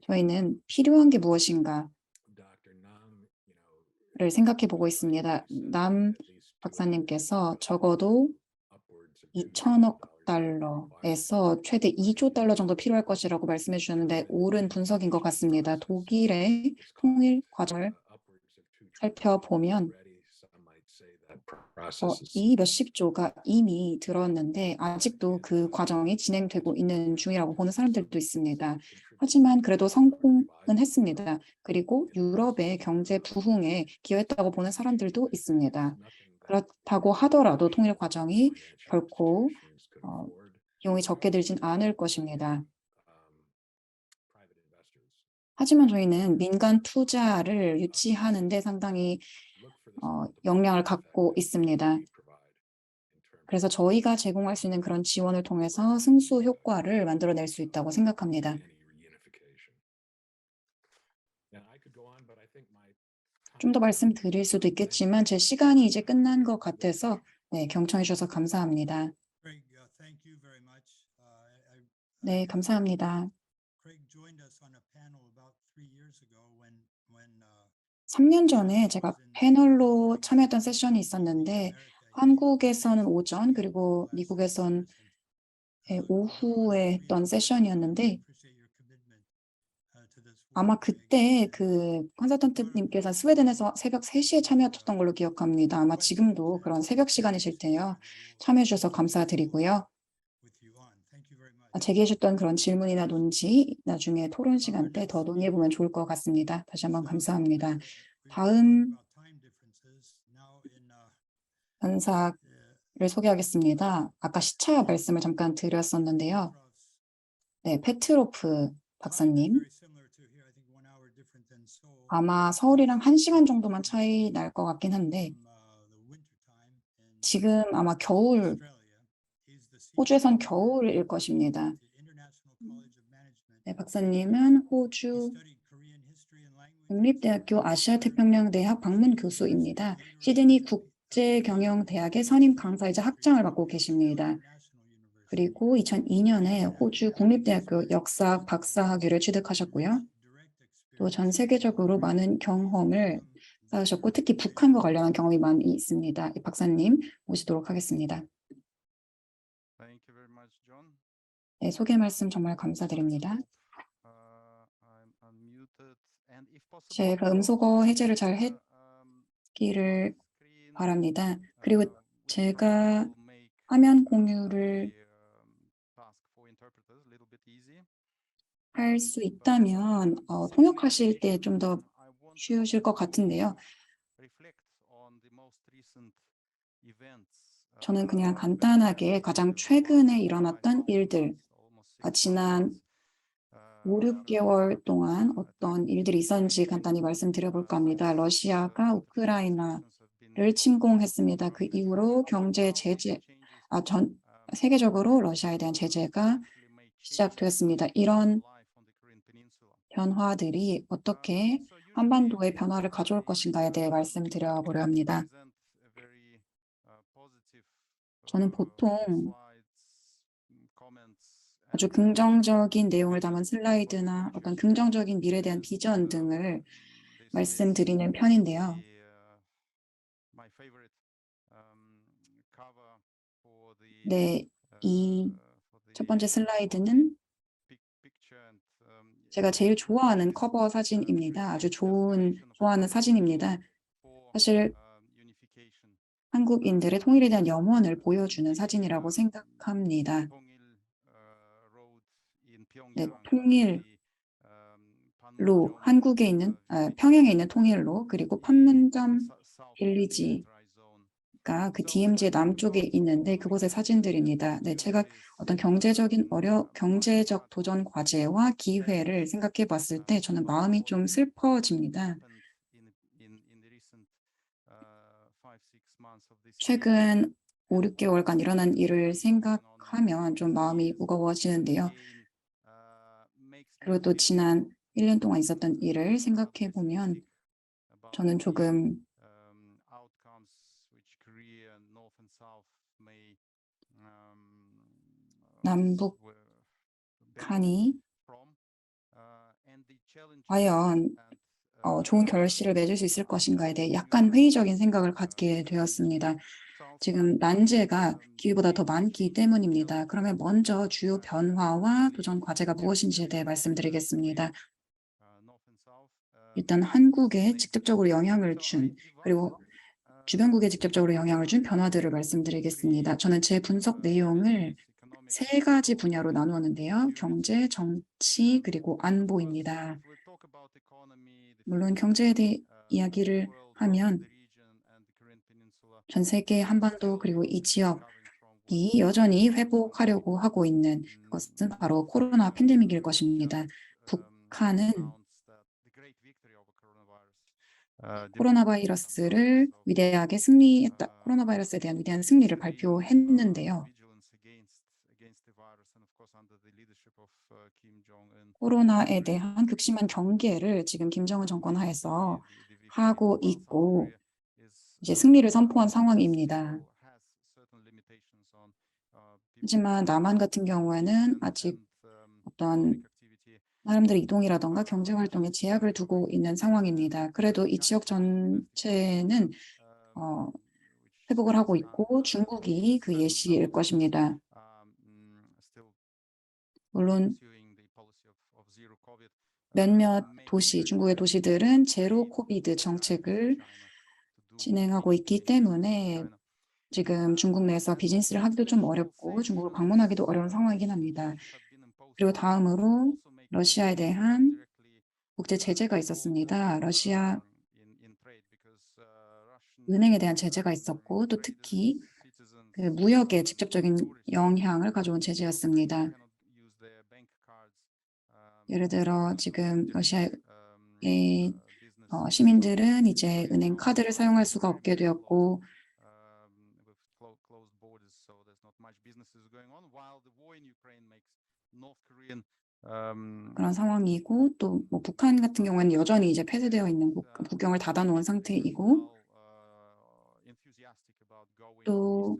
저희는 필요한 게 무엇인가를 생각해 보고 있습니다. 남 박사님께서 적어도 2천억 달러에서 최대 2조 달러 정도 필요할 것이라고 말씀해 주셨는데 옳은 분석인 것 같습니다. 독일의 통일 과정을 살펴보면 이 몇십 조가 이미 들었는데 아직도 그 과정이 진행되고 있는 중이라고 보는 사람들도 있습니다. 하지만 그래도 성공은 했습니다. 그리고 유럽의 경제 부흥에 기여했다고 보는 사람들도 있습니다. 그렇다고 하더라도 통일 과정이 결코 비용이 적게 들진 않을 것입니다. 하지만 저희는 민간 투자를 유치하는 데 상당히 역량을 갖고 있습니다. 그래서 저희가 제공할 수 있는 그런 지원을 통해서 승수 효과를 만들어낼 수 있다고 생각합니다. 좀 더 말씀드릴 수도 있겠지만 제 시간이 이제 끝난 것 같아서 경청해 주셔서 감사합니다. 네, 감사합니다. 3년 전에 제가 패널로 참여했던 세션이 있었는데 한국에서는 오전 그리고 미국에서는 오후에 했던 세션이었는데 아마 그때 그 컨설턴트님께서 스웨덴에서 새벽 3시에 참여하셨던 걸로 기억합니다. 아마 지금도 그런 새벽 시간이실 테요. 참여해 주셔서 감사드리고요. 제기해 주셨던 그런 질문이나 논지 나중에 토론 시간 때 더 논의해 보면 좋을 것 같습니다. 다시 한번 감사합니다. 다음 현사를 소개하겠습니다. 아까 시차 말씀을 잠깐 드렸었는데요. 네, 페트로프 박사님. 아마 서울이랑 1시간 정도만 차이 날 것 같긴 한데 지금 아마 호주에선 겨울일 것입니다. 네, 박사님은 호주 국립대학교 아시아태평양대학 방문 교수입니다. 시드니 국제경영대학의 선임 강사이자 학장을 맡고 계십니다. 그리고 2002년에 호주 국립대학교 역사 박사학위를 취득하셨고요. 또 전 세계적으로 많은 경험을 쌓으셨고 특히 북한과 관련한 경험이 많이 있습니다. 이 박사님 모시도록 하겠습니다. 네, 소개 말씀 정말 감사드립니다. 제가 음소거 해제를 잘 했기를 바랍니다. 그리고 제가 화면 공유를 할 수 있다면 통역하실 때 좀 더 쉬우실 것 같은데요. 저는 그냥 간단하게 가장 최근에 일어났던 일들, 지난 5, 6개월 동안 어떤 일들이 있었는지 간단히 말씀드려 볼까 합니다. 러시아가 우크라이나를 침공했습니다. 그 이후로 경제 제재, 세계적으로 러시아에 대한 제재가 시작되었습니다. 이런 변화들이 어떻게 한반도의 변화를 가져올 것인가에 대해 말씀드려 보려 합니다. 저는 보통 아주 긍정적인 내용을 담은 슬라이드나 어떤 긍정적인 미래에 대한 비전 등을 말씀드리는 편인데요. 네, 이 첫 번째 슬라이드는 제가 제일 좋아하는 커버 사진입니다. 아주 좋아하는 사진입니다. 사실 한국인들의 통일에 대한 염원을 보여주는 사진이라고 생각합니다. 네, 통일로 한국에 있는 평양에 있는 통일로, 그리고 판문점 빌리지가 그 DMZ의 남쪽에 있는데 그곳의 사진들입니다. 네, 제가 어떤 경제적 도전 과제와 기회를 생각해 봤을 때 저는 마음이 좀 슬퍼집니다. 최근 5, 6개월간 일어난 일을 생각하면 좀 마음이 무거워지는데요. 그리고 또 지난 1년 동안 있었던 일을 생각해 보면 저는 조금 남북한이 과연 좋은 결실을 맺을 수 있을 것인가에 대해 약간 회의적인 생각을 갖게 되었습니다. 지금 난제가 기회보다 더 많기 때문입니다. 그러면 먼저 주요 변화와 도전 과제가 무엇인지에 대해 말씀드리겠습니다. 일단 한국에 직접적으로 영향을 준, 그리고 주변국에 직접적으로 영향을 준 변화들을 말씀드리겠습니다. 저는 제 분석 내용을 3가지 분야로 나누었는데요. 경제, 정치, 그리고 안보입니다. 물론 경제에 대해 이야기를 하면 전 세계 한반도 그리고 이 지역이 여전히 회복하려고 하고 있는 것은 바로 코로나 팬데믹일 것입니다. 북한은 코로나 바이러스에 대한 위대한 승리를 발표했는데요. 코로나에 대한 극심한 경계를 지금 김정은 정권 하에서 하고 있고 이제 승리를 선포한 상황입니다. 하지만 남한 같은 경우에는 아직 어떤 사람들의 이동이라던가 경제 활동에 제약을 두고 있는 상황입니다. 그래도 이 지역 전체는 회복을 하고 있고 중국이 그 예시일 것입니다. 물론 몇몇 중국의 도시들은 제로 코비드 정책을 진행하고 있기 때문에 지금 중국 내에서 비즈니스를 하기도 좀 어렵고 중국을 방문하기도 어려운 상황이긴 합니다. 그리고 다음으로 러시아에 대한 국제 제재가 있었습니다. 러시아 은행에 대한 제재가 있었고 또 특히 그 무역에 직접적인 영향을 가져온 제재였습니다. 예를 들어 지금 러시아의 시민들은 이제 은행 카드를 사용할 수가 없게 되었고 그런 상황이고 또 뭐 북한 같은 경우에는 여전히 이제 폐쇄되어 있는 국경을 닫아놓은 상태이고 또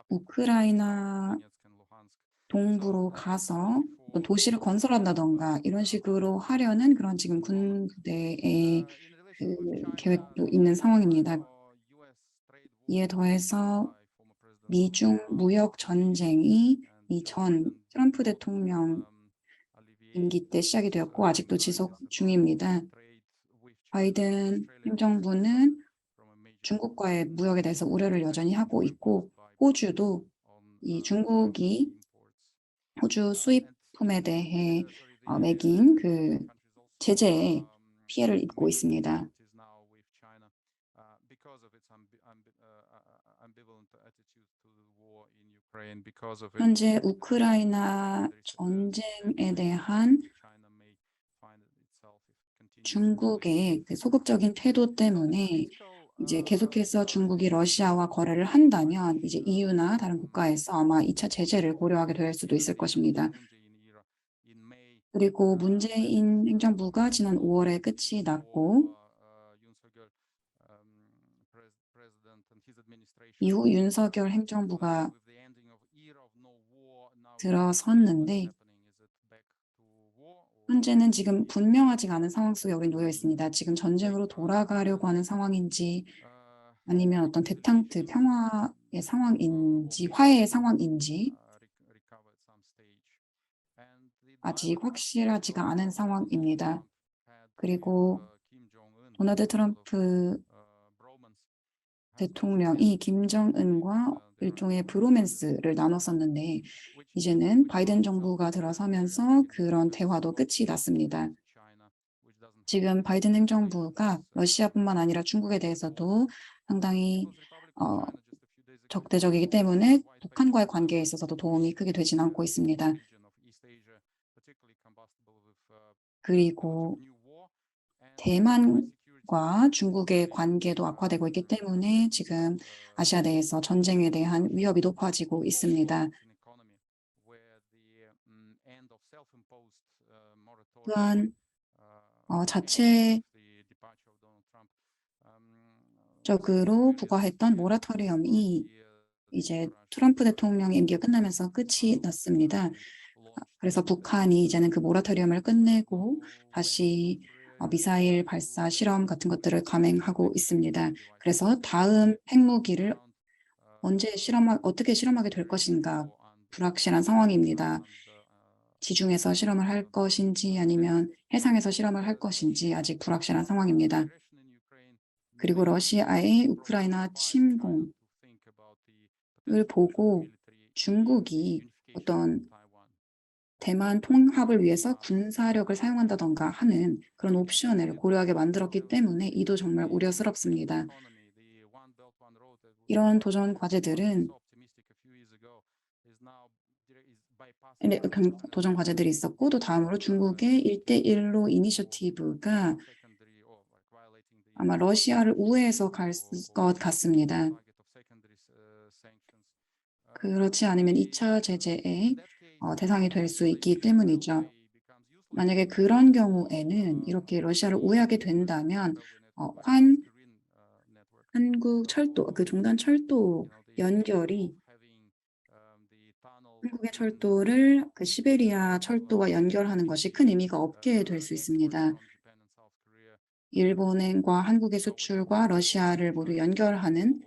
우크라이나 동부로 가서 어떤 도시를 건설한다던가 이런 식으로 하려는 그런 지금 군부대의 그 계획도 있는 상황입니다. 이에 더해서 미중 무역 전쟁이 이 전 트럼프 대통령 임기 때 시작이 되었고 아직도 지속 중입니다. 바이든 행정부는 중국과의 무역에 대해서 우려를 여전히 하고 있고 호주도 이 중국이 호주 수입품에 대해 매긴 그 제재에 피해를 입고 있습니다. 현재 우크라이나 전쟁에 대한 중국의 그 소극적인 태도 때문에 이제 계속해서 중국이 러시아와 거래를 한다면 이제 EU나 다른 국가에서 아마 2차 제재를 고려하게 될 수도 있을 것입니다. 그리고 문재인 행정부가 지난 5월에 끝이 났고 이후 윤석열 행정부가 들어섰는데 현재는 지금 분명하지가 않은 상황 속에 우리 놓여 있습니다. 지금 전쟁으로 돌아가려고 하는 상황인지 아니면 어떤 대탕트 평화의 상황인지 화해의 상황인지 아직 확실하지가 않은 상황입니다. 그리고 도널드 트럼프 대통령이 김정은과 일종의 브로맨스를 나눴었는데 이제는 바이든 정부가 들어서면서 그런 대화도 끝이 났습니다. 지금 바이든 행정부가 러시아뿐만 아니라 중국에 대해서도 상당히 적대적이기 때문에 북한과의 관계에 있어서도 도움이 크게 되진 않고 있습니다. 그리고 대만과 중국의 관계도 악화되고 있기 때문에 지금 아시아 내에서 전쟁에 대한 위협이 높아지고 있습니다. 또한 자체적으로 부과했던 모라토리엄이 이제 트럼프 대통령 임기가 끝나면서 끝이 났습니다. 그래서 북한이 이제는 그 모라토리엄을 끝내고 다시 미사일 발사 실험 같은 것들을 감행하고 있습니다. 그래서 다음 핵무기를 어떻게 실험하게 될 것인가 불확실한 상황입니다. 지중해에서 실험을 할 것인지 아니면 해상에서 실험을 할 것인지 아직 불확실한 상황입니다. 그리고 러시아의 우크라이나 침공을 보고 중국이 어떤 대만 통합을 위해서 군사력을 사용한다던가 하는 그런 옵션을 고려하게 만들었기 때문에 이도 정말 우려스럽습니다. 이런 도전 과제들은 도전 과제들이 있었고 또 다음으로 중국의 1대1로 이니셔티브가 아마 러시아를 우회해서 갈 것 같습니다. 그렇지 않으면 2차 제재의 대상이 될 수 있기 때문이죠. 만약에 그런 경우에는 이렇게 러시아를 우회하게 된다면 한국 철도, 그 종단 철도 연결이 한국의 철도를 그 시베리아 철도와 연결하는 것이 큰 의미가 없게 될 수 있습니다. 일본과 한국의 수출과 러시아를 모두 연결하는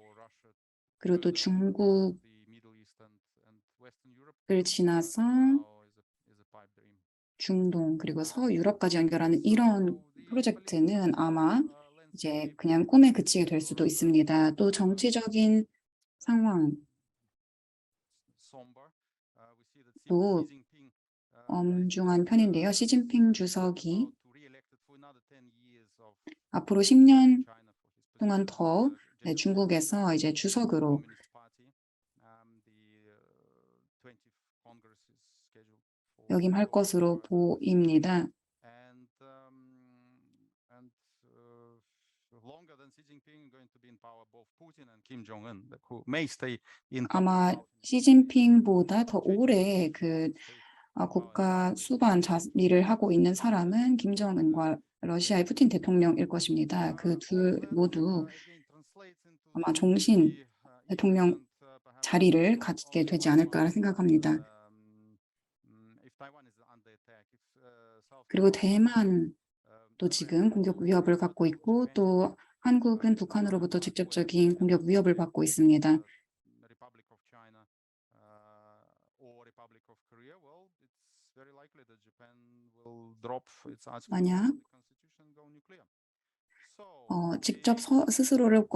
그리고 또 중국을 지나서 중동 그리고 서유럽까지 연결하는 이런 프로젝트는 아마 이제 그냥 꿈에 그치게 될 수도 있습니다. 또 정치적인 상황도 엄중한 편인데요. 시진핑 주석이 앞으로 10년 동안 더 중국에서 이제 주석으로 역임할 것으로 보입니다. 아마 시진핑보다 더 오래 국가 수반 자리를 하고 있는 사람은 김정은과 러시아의 푸틴 대통령일 것입니다. 그 둘 모두 아마 종신 대통령 자리를 갖게 되지 않을까 생각합니다. 그리고 대만도 지금 공격 위협을 갖고 있고 또 한국은 북한으로부터 직접적인 공격 위협을 받고 있습니다. 만약 직접 스스로를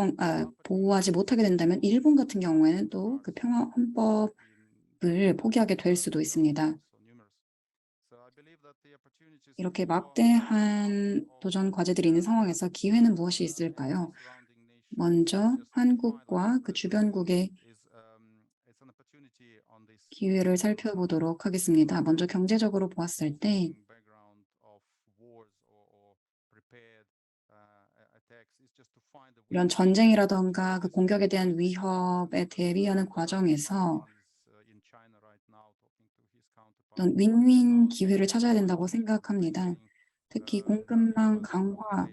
보호하지 못하게 된다면 일본 같은 경우에는 또 그 평화 헌법을 포기하게 될 수도 있습니다. 이렇게 막대한 도전 과제들이 있는 상황에서 기회는 무엇이 있을까요? 먼저 한국과 그 주변국의 기회를 살펴보도록 하겠습니다. 먼저 경제적으로 보았을 때 이런 전쟁이라던가 그 공격에 대한 위협에 대비하는 과정에서 어떤 윈윈 기회를 찾아야 된다고 생각합니다. 특히 공급망 강화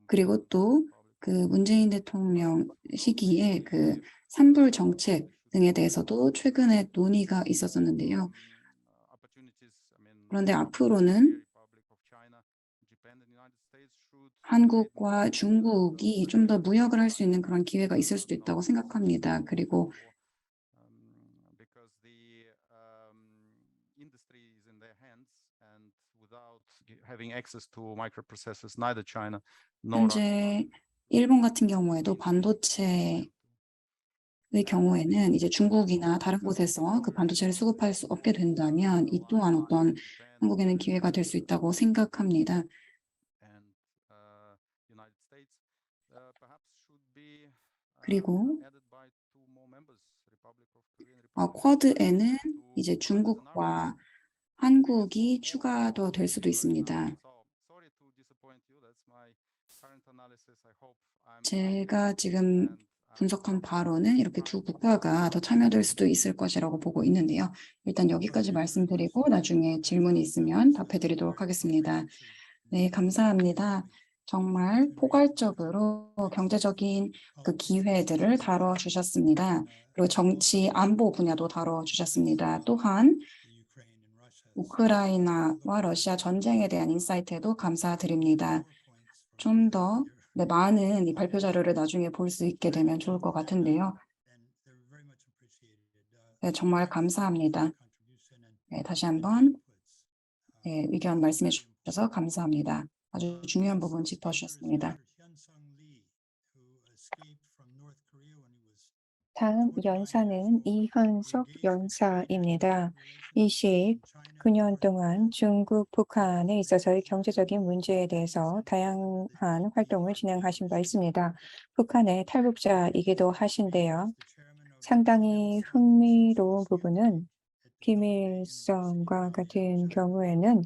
그리고 또 그 문재인 대통령 시기에 그 산불 정책 등에 대해서도 최근에 논의가 있었었는데요. 그런데 앞으로는 한국과 중국이 좀 더 무역을 할 수 있는 그런 기회가 있을 수도 있다고 생각합니다. 그리고 현재 일본 같은 경우에도 반도체의 경우에는 이제 중국이나 다른 곳에서 그 반도체를 수급할 수 없게 된다면 이 또한 어떤 한국에는 기회가 될 수 있다고 생각합니다. 그리고 쿼드에는 이제 중국과 한국이 추가도 될 수도 있습니다. 제가 지금 분석한 바로는 이렇게 두 국가가 더 참여될 수도 있을 것이라고 보고 있는데요. 일단 여기까지 말씀드리고 나중에 질문이 있으면 답해드리도록 하겠습니다. 네, 감사합니다. 정말 포괄적으로 경제적인 그 기회들을 다뤄주셨습니다. 그리고 정치 안보 분야도 다뤄주셨습니다. 또한 우크라이나와 러시아 전쟁에 대한 인사이트에도 감사드립니다. 좀 더 많은 이 발표 자료를 나중에 볼 수 있게 되면 좋을 것 같은데요. 네, 정말 감사합니다. 네, 다시 한번 의견 말씀해 주셔서 감사합니다. 아주 중요한 부분 짚어주셨습니다. 다음 연사는 이현석 연사입니다. 29년 동안 중국, 북한에 있어서의 경제적인 문제에 대해서 다양한 활동을 진행하신 바 있습니다. 북한의 탈북자이기도 하신데요. 상당히 흥미로운 부분은 김일성과 같은 경우에는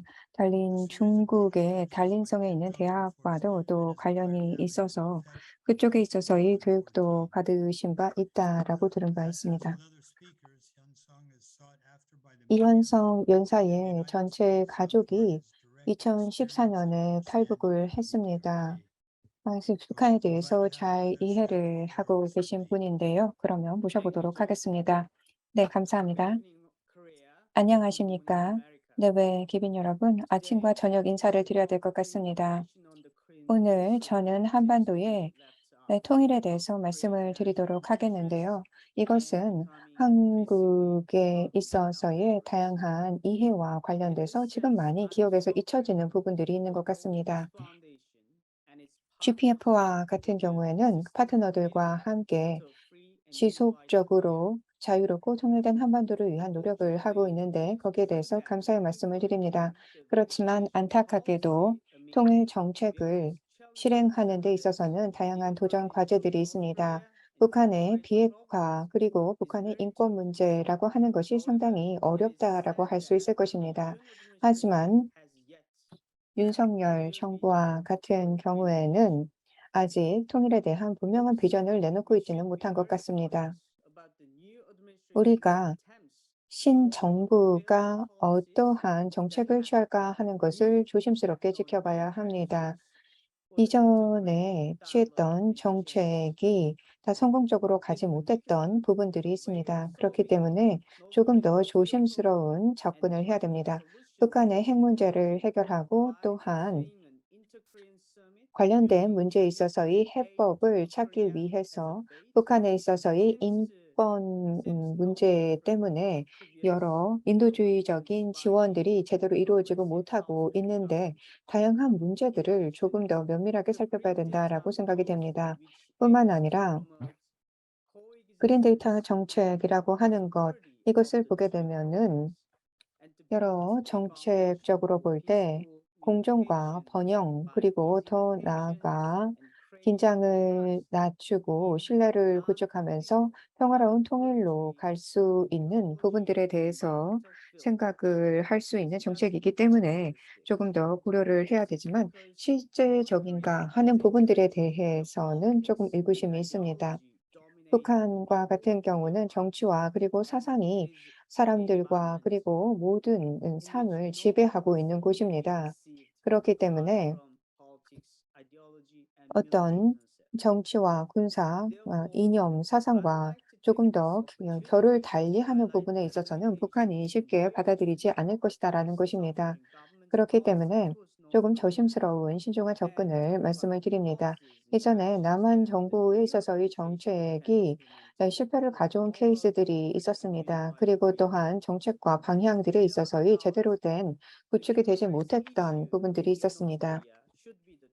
중국의 달린성에 있는 대학과도 또 관련이 있어서 그쪽에 있어서의 교육도 받으신 바 있다라고 들은 바 있습니다. 이현성 연사의 전체 가족이 2014년에 탈북을 했습니다. 그래서 북한에 대해서 잘 이해를 하고 계신 분인데요. 그러면 모셔보도록 하겠습니다. 네, 감사합니다. 안녕하십니까? 네, 기빈 여러분, 아침과 저녁 인사를 드려야 될 것 같습니다. 오늘 저는 한반도의 통일에 대해서 말씀을 드리도록 하겠는데요. 이것은 한국에 있어서의 다양한 이해와 관련돼서 지금 많이 기억에서 잊혀지는 부분들이 있는 것 같습니다. GPF와 같은 경우에는 파트너들과 함께 지속적으로 자유롭고 통일된 한반도를 위한 노력을 하고 있는데 거기에 대해서 감사의 말씀을 드립니다. 그렇지만 안타깝게도 통일 정책을 실행하는 데 있어서는 다양한 도전 과제들이 있습니다. 북한의 비핵화 그리고 북한의 인권 문제라고 하는 것이 상당히 어렵다라고 할 수 있을 것입니다. 하지만 윤석열 정부와 같은 경우에는 아직 통일에 대한 분명한 비전을 내놓고 있지는 못한 것 같습니다. 우리가 신정부가 어떠한 정책을 취할까 하는 것을 조심스럽게 지켜봐야 합니다. 이전에 취했던 정책이 다 성공적으로 가지 못했던 부분들이 있습니다. 그렇기 때문에 조금 더 조심스러운 접근을 해야 됩니다. 북한의 핵 문제를 해결하고 또한 관련된 문제에 있어서의 해법을 찾기 위해서 북한에 있어서의 인권 문제 때문에 여러 인도주의적인 지원들이 제대로 이루어지고 못하고 있는데 다양한 문제들을 조금 더 면밀하게 살펴봐야 된다라고 생각이 됩니다. 뿐만 아니라 그린 데이터 정책이라고 하는 것, 이것을 보게 되면은 여러 정책적으로 볼 때 공정과 번영, 그리고 더 나아가 긴장을 낮추고 신뢰를 구축하면서 평화로운 통일로 갈 수 있는 부분들에 대해서 생각을 할 수 있는 정책이기 때문에 조금 더 고려를 해야 되지만 실제적인가 하는 부분들에 대해서는 조금 의구심이 있습니다. 북한과 같은 경우는 정치와 그리고 사상이 사람들과 그리고 모든 삶을 지배하고 있는 곳입니다. 그렇기 때문에 어떤 정치와 군사, 이념, 사상과 조금 더 결을 달리하는 부분에 있어서는 북한이 쉽게 받아들이지 않을 것이다라는 것입니다. 그렇기 때문에 조금 조심스러운 신중한 접근을 말씀을 드립니다. 예전에 남한 정부에 있어서의 정책이 실패를 가져온 케이스들이 있었습니다. 그리고 또한 정책과 방향들에 있어서의 제대로 된 구축이 되지 못했던 부분들이 있었습니다.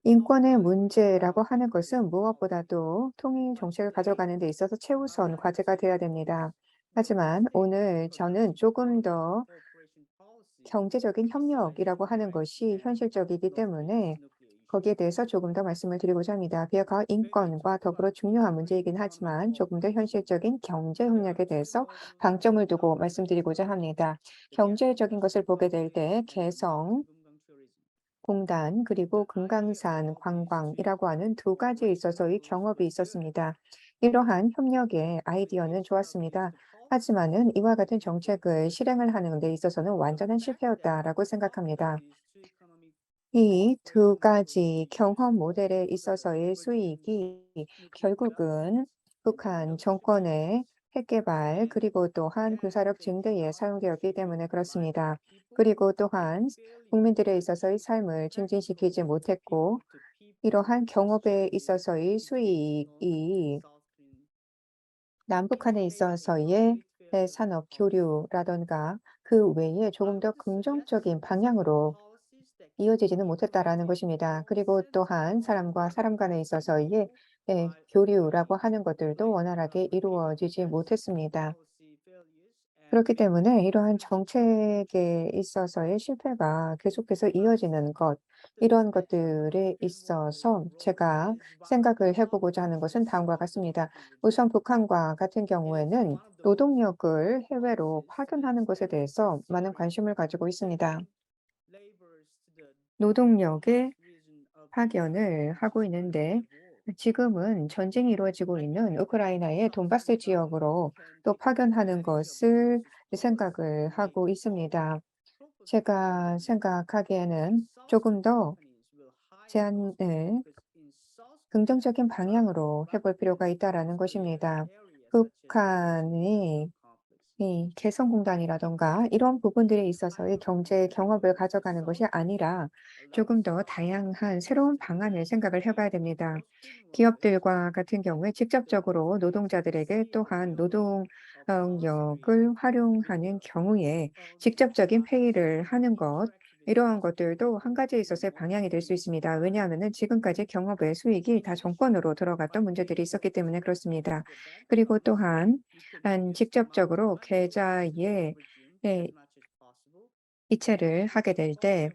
인권의 문제라고 하는 것은 무엇보다도 통일 정책을 가져가는 데 있어서 최우선 과제가 되어야 됩니다. 하지만 오늘 저는 조금 더 경제적인 협력이라고 하는 것이 현실적이기 때문에 거기에 대해서 조금 더 말씀을 드리고자 합니다. 비핵화 인권과 더불어 중요한 문제이긴 하지만 조금 더 현실적인 경제 협력에 대해서 방점을 두고 말씀드리고자 합니다. 경제적인 것을 보게 될 때 개성, 공단 그리고 금강산 관광이라고 하는 두 가지에 있어서의 경업이 있었습니다. 이러한 협력의 아이디어는 좋았습니다. 하지만은 이와 같은 정책을 실행을 하는 데 있어서는 완전한 실패였다라고 생각합니다. 이 두 가지 경험 모델에 있어서의 수익이 결국은 북한 정권의 핵개발 그리고 또한 군사력 증대에 사용되었기 때문에 그렇습니다. 그리고 또한 국민들에 있어서의 삶을 증진시키지 못했고 이러한 경업에 있어서의 수익이 남북한에 있어서의 산업 교류라던가 그 외에 조금 더 긍정적인 방향으로 이어지지는 못했다라는 것입니다. 그리고 또한 사람과 사람 간에 있어서의 교류라고 하는 것들도 원활하게 이루어지지 못했습니다. 그렇기 때문에 이러한 정책에 있어서의 실패가 계속해서 이어지는 것, 이런 것들에 있어서 제가 생각을 해보고자 하는 것은 다음과 같습니다. 우선 북한과 같은 경우에는 노동력을 해외로 파견하는 것에 대해서 많은 관심을 가지고 있습니다. 노동력의 파견을 하고 있는데 지금은 전쟁이 이루어지고 있는 우크라이나의 돈바스 지역으로 또 파견하는 것을 생각을 하고 있습니다. 제가 생각하기에는 조금 더 제안을 긍정적인 방향으로 해볼 필요가 있다라는 것입니다. 북한이 이 개성공단이라든가 이런 부분들에 있어서의 경제 경업을 가져가는 것이 아니라 조금 더 다양한 새로운 방안을 생각을 해봐야 됩니다. 기업들과 같은 경우에 직접적으로 노동자들에게 또한 노동력을 활용하는 경우에 직접적인 페이를 하는 것, 이러한 것들도 한 가지에 있어서의 방향이 될 수 있습니다. 왜냐하면 지금까지 경업의 수익이 다 정권으로 들어갔던 문제들이 있었기 때문에 그렇습니다. 그리고 또한 직접적으로 계좌에 이체를 하게 될 때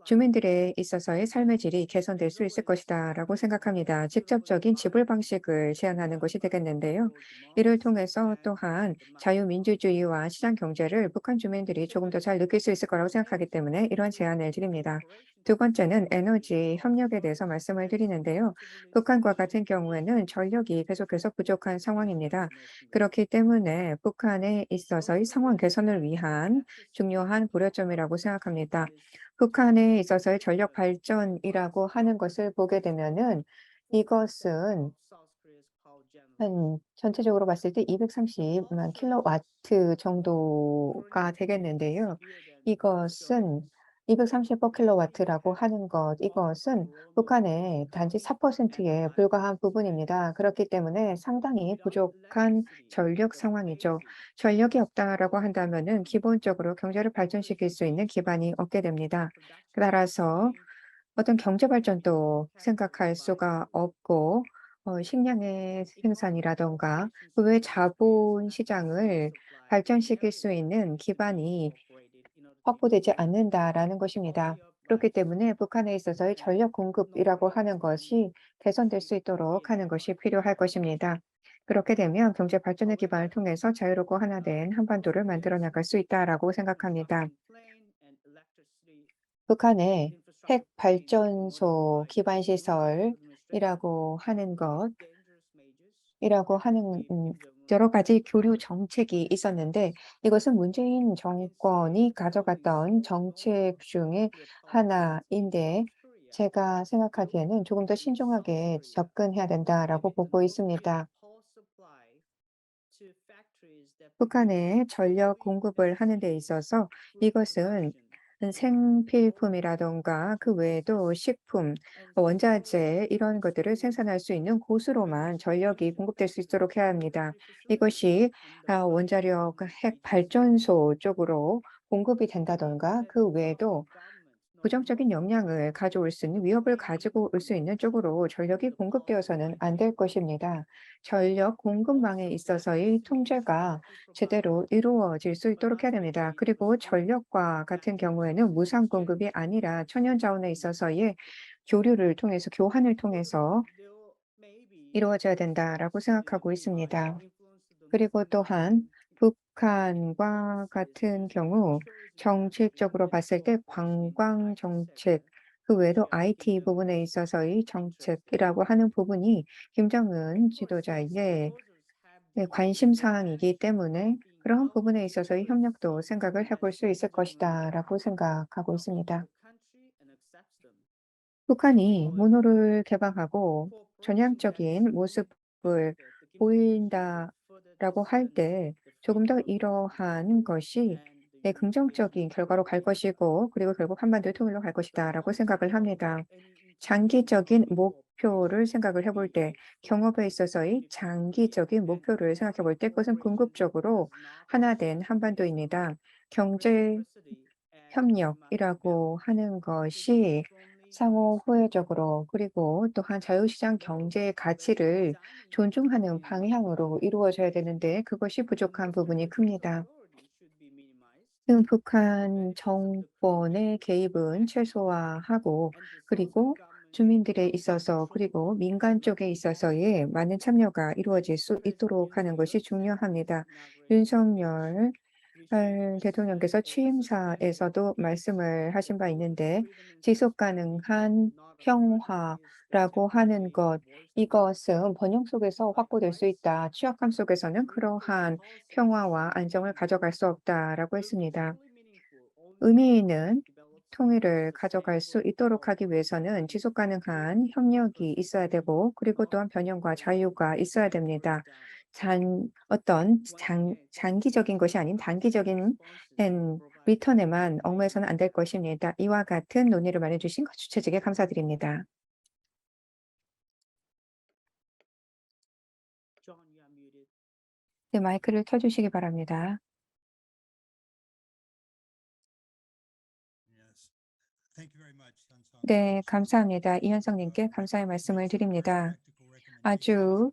주민들에 있어서의 삶의 질이 개선될 수 있을 것이다라고 생각합니다. 직접적인 지불 방식을 제안하는 것이 되겠는데요. 이를 통해서 또한 자유민주주의와 시장 경제를 북한 주민들이 조금 더 잘 느낄 수 있을 거라고 생각하기 때문에 이러한 제안을 드립니다. 두 번째는 에너지 협력에 대해서 말씀을 드리는데요. 북한과 같은 경우에는 전력이 계속해서 부족한 상황입니다. 그렇기 때문에 북한에 있어서의 상황 개선을 위한 중요한 고려점이라고 생각합니다. 북한에 있어서의 전력 발전이라고 하는 것을 보게 되면은 이것은 한 전체적으로 봤을 때 230만 킬로와트 정도가 되겠는데요. 이것은 230%킬로와트라고 하는 것, 이것은 북한의 단지 4%에 불과한 부분입니다. 그렇기 때문에 상당히 부족한 전력 상황이죠. 전력이 없다라고 한다면은 기본적으로 경제를 발전시킬 수 있는 기반이 없게 됩니다. 따라서 어떤 경제 발전도 생각할 수가 없고 식량의 생산이라든가 그 외 자본 시장을 발전시킬 수 있는 기반이 확보되지 않는다라는 것입니다. 그렇기 때문에 북한에 있어서의 전력 공급이라고 하는 것이 개선될 수 있도록 하는 것이 필요할 것입니다. 그렇게 되면 경제 발전의 기반을 통해서 자유롭고 하나된 한반도를 만들어 나갈 수 있다라고 생각합니다. 북한의 핵 발전소 기반 시설이라고 하는 여러 가지 교류 정책이 있었는데 이것은 문재인 정권이 가져갔던 정책 중에 하나인데 제가 생각하기에는 조금 더 신중하게 접근해야 된다라고 보고 있습니다. 북한에 전력 공급을 하는 데 있어서 이것은 생필품이라든가 그 외에도 식품, 원자재 이런 것들을 생산할 수 있는 곳으로만 전력이 공급될 수 있도록 해야 합니다. 이것이 원자력 핵 발전소 쪽으로 공급이 된다든가 그 외에도 부정적인 영향을 가져올 수 있는 위협을 가지고 올 수 있는 쪽으로 전력이 공급되어서는 안 될 것입니다. 전력 공급망에 있어서의 통제가 제대로 이루어질 수 있도록 해야 됩니다. 그리고 전력과 같은 경우에는 무상 공급이 아니라 천연 자원에 있어서의 교류를 통해서 교환을 통해서 이루어져야 된다라고 생각하고 있습니다. 그리고 또한 북한과 같은 경우 정책적으로 봤을 때 관광 정책, 그 외에도 IT 부분에 있어서의 정책이라고 하는 부분이 김정은 지도자의 관심 사항이기 때문에 그런 부분에 있어서의 협력도 생각을 해볼 수 있을 것이다라고 생각하고 있습니다. 북한이 모노를 개방하고 전향적인 모습을 보인다라고 할 때 조금 더 이러한 것이 긍정적인 결과로 갈 것이고 그리고 결국 한반도의 통일로 갈 것이다라고 생각을 합니다. 장기적인 목표를 생각을 해볼 때 경업에 있어서의 장기적인 목표를 생각해 볼 때 그것은 궁극적으로 하나된 한반도입니다. 경제 협력이라고 하는 것이 상호 호혜적으로 그리고 또한 자유시장 경제의 가치를 존중하는 방향으로 이루어져야 되는데 그것이 부족한 부분이 큽니다. 북한 정권의 개입은 최소화하고 그리고 주민들에 있어서 그리고 민간 쪽에 있어서의 많은 참여가 이루어질 수 있도록 하는 것이 중요합니다. 윤석열 대통령께서 취임사에서도 말씀을 하신 바 있는데 지속 가능한 평화라고 하는 것, 이것은 번영 속에서 확보될 수 있다. 취약함 속에서는 그러한 평화와 안정을 가져갈 수 없다라고 했습니다. 의미 있는 통일을 가져갈 수 있도록 하기 위해서는 지속 가능한 협력이 있어야 되고 그리고 또한 변형과 자유가 있어야 됩니다. 장기적인 것이 아닌 단기적인 리턴에만 얽매여서는 안 될 것입니다. 이와 같은 논의를 마련해 주신 주최 측에 감사드립니다. 네, 마이크를 켜주시기 바랍니다. 네, 감사합니다. 이현성님께 감사의 말씀을 드립니다. 아주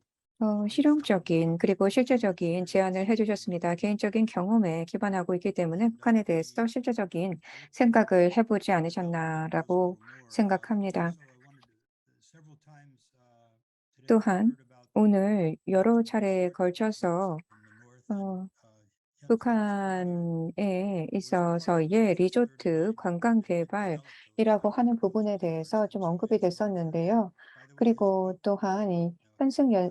실용적인 그리고 실제적인 제안을 해주셨습니다. 개인적인 경험에 기반하고 있기 때문에 북한에 대해서 실제적인 생각을 해보지 않으셨나라고 생각합니다. 또한 오늘 여러 차례에 걸쳐서 북한에 있어서의 리조트 관광 개발이라고 하는 부분에 대해서 좀 언급이 됐었는데요. 그리고 또한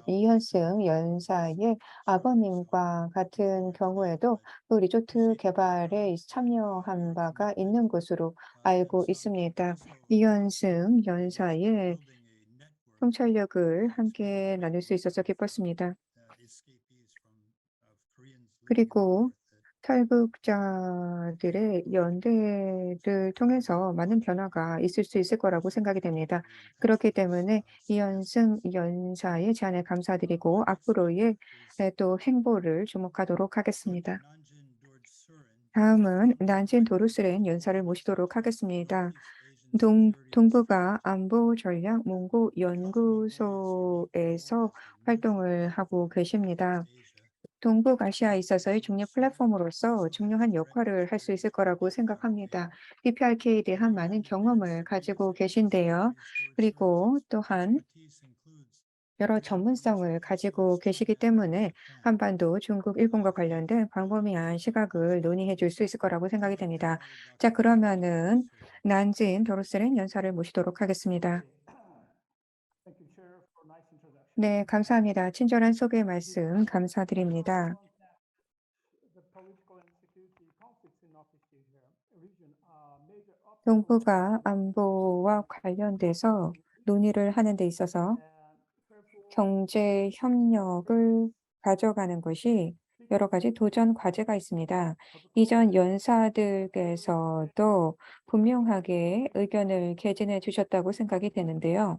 이현승 연사의 아버님과 같은 경우에도 그 리조트 개발에 참여한 바가 있는 것으로 알고 있습니다. 이현승 연사의 통찰력을 함께 나눌 수 있어서 기뻤습니다. 그리고 탈북자들의 연대를 통해서 많은 변화가 있을 수 있을 거라고 생각이 됩니다. 그렇기 때문에 이현승 연사의 제안에 감사드리고 앞으로의 또 행보를 주목하도록 하겠습니다. 다음은 난진 도루스렌 연사를 모시도록 하겠습니다. 동북아 안보 전략 몽고 연구소에서 활동을 하고 계십니다. 동북아시아에 있어서의 중립 플랫폼으로서 중요한 역할을 할 수 있을 거라고 생각합니다. DPRK에 대한 많은 경험을 가지고 계신데요. 그리고 또한 여러 전문성을 가지고 계시기 때문에 한반도, 중국, 일본과 관련된 광범위한 시각을 논의해 줄 수 있을 거라고 생각이 됩니다. 자, 그러면은 난진 도로스렌 연사를 모시도록 하겠습니다. 네, 감사합니다. 친절한 소개 말씀 감사드립니다. 동북아 안보와 관련돼서 논의를 하는 데 있어서 경제 협력을 가져가는 것이 여러 가지 도전 과제가 있습니다. 이전 연사들께서도 분명하게 의견을 개진해 주셨다고 생각이 되는데요.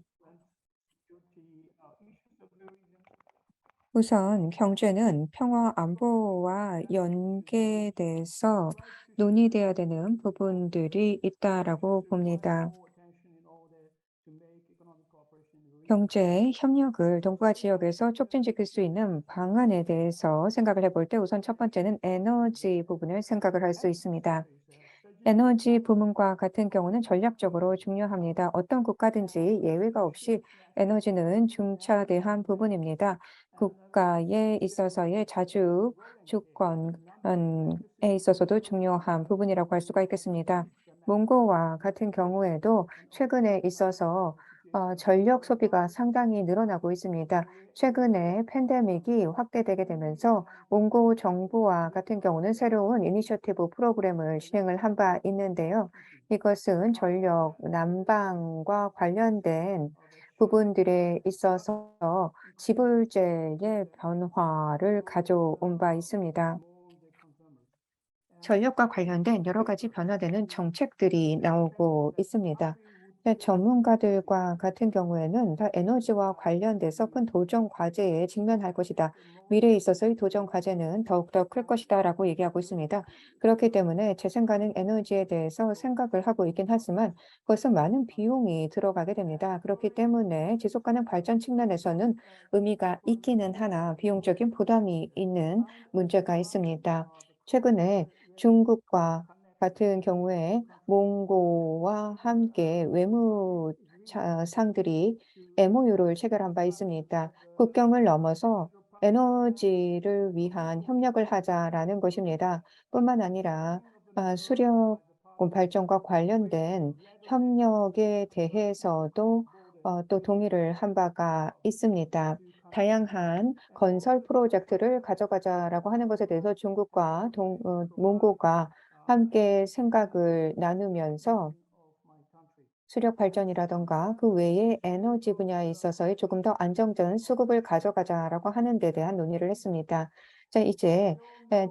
우선 경제는 평화 안보와 연계돼서 논의돼야 되는 부분들이 있다라고 봅니다. 경제 협력을 동북아 지역에서 촉진시킬 수 있는 방안에 대해서 생각을 해볼 때 우선 첫 번째는 에너지 부분을 생각을 할 수 있습니다. 에너지 부문과 같은 경우는 전략적으로 중요합니다. 어떤 국가든지 예외가 없이 에너지는 중차대한 부분입니다. 국가에 있어서의 자주 주권에 있어서도 중요한 부분이라고 할 수가 있겠습니다. 몽고와 같은 경우에도 최근에 있어서 전력 소비가 상당히 늘어나고 있습니다. 최근에 팬데믹이 확대되게 되면서 몽고 정부와 같은 경우는 새로운 이니셔티브 프로그램을 진행을 한 바 있는데요. 이것은 전력 난방과 관련된 부분들에 있어서 지불제의 변화를 가져온 바 있습니다. 전력과 관련된 여러 가지 변화되는 정책들이 나오고 있습니다. 전문가들과 같은 경우에는 다 에너지와 관련돼서 큰 도전 과제에 직면할 것이다. 미래에 있어서의 도전 과제는 더욱더 클 것이다라고 얘기하고 있습니다. 그렇기 때문에 재생가능 에너지에 대해서 생각을 하고 있긴 하지만 그것은 많은 비용이 들어가게 됩니다. 그렇기 때문에 지속가능 발전 측면에서는 의미가 있기는 하나 비용적인 부담이 있는 문제가 있습니다. 최근에 중국과 같은 경우에 몽고와 함께 상들이 MOU를 체결한 바 있습니다. 국경을 넘어서 에너지를 위한 협력을 하자라는 것입니다. 뿐만 아니라 수력 발전과 관련된 협력에 대해서도 또 동의를 한 바가 있습니다. 다양한 건설 프로젝트를 가져가자라고 하는 것에 대해서 중국과 몽고가 함께 생각을 나누면서 수력 발전이라든가 그 외에 에너지 분야에 있어서의 조금 더 안정적인 수급을 가져가자라고 하는 데 대한 논의를 했습니다. 자, 이제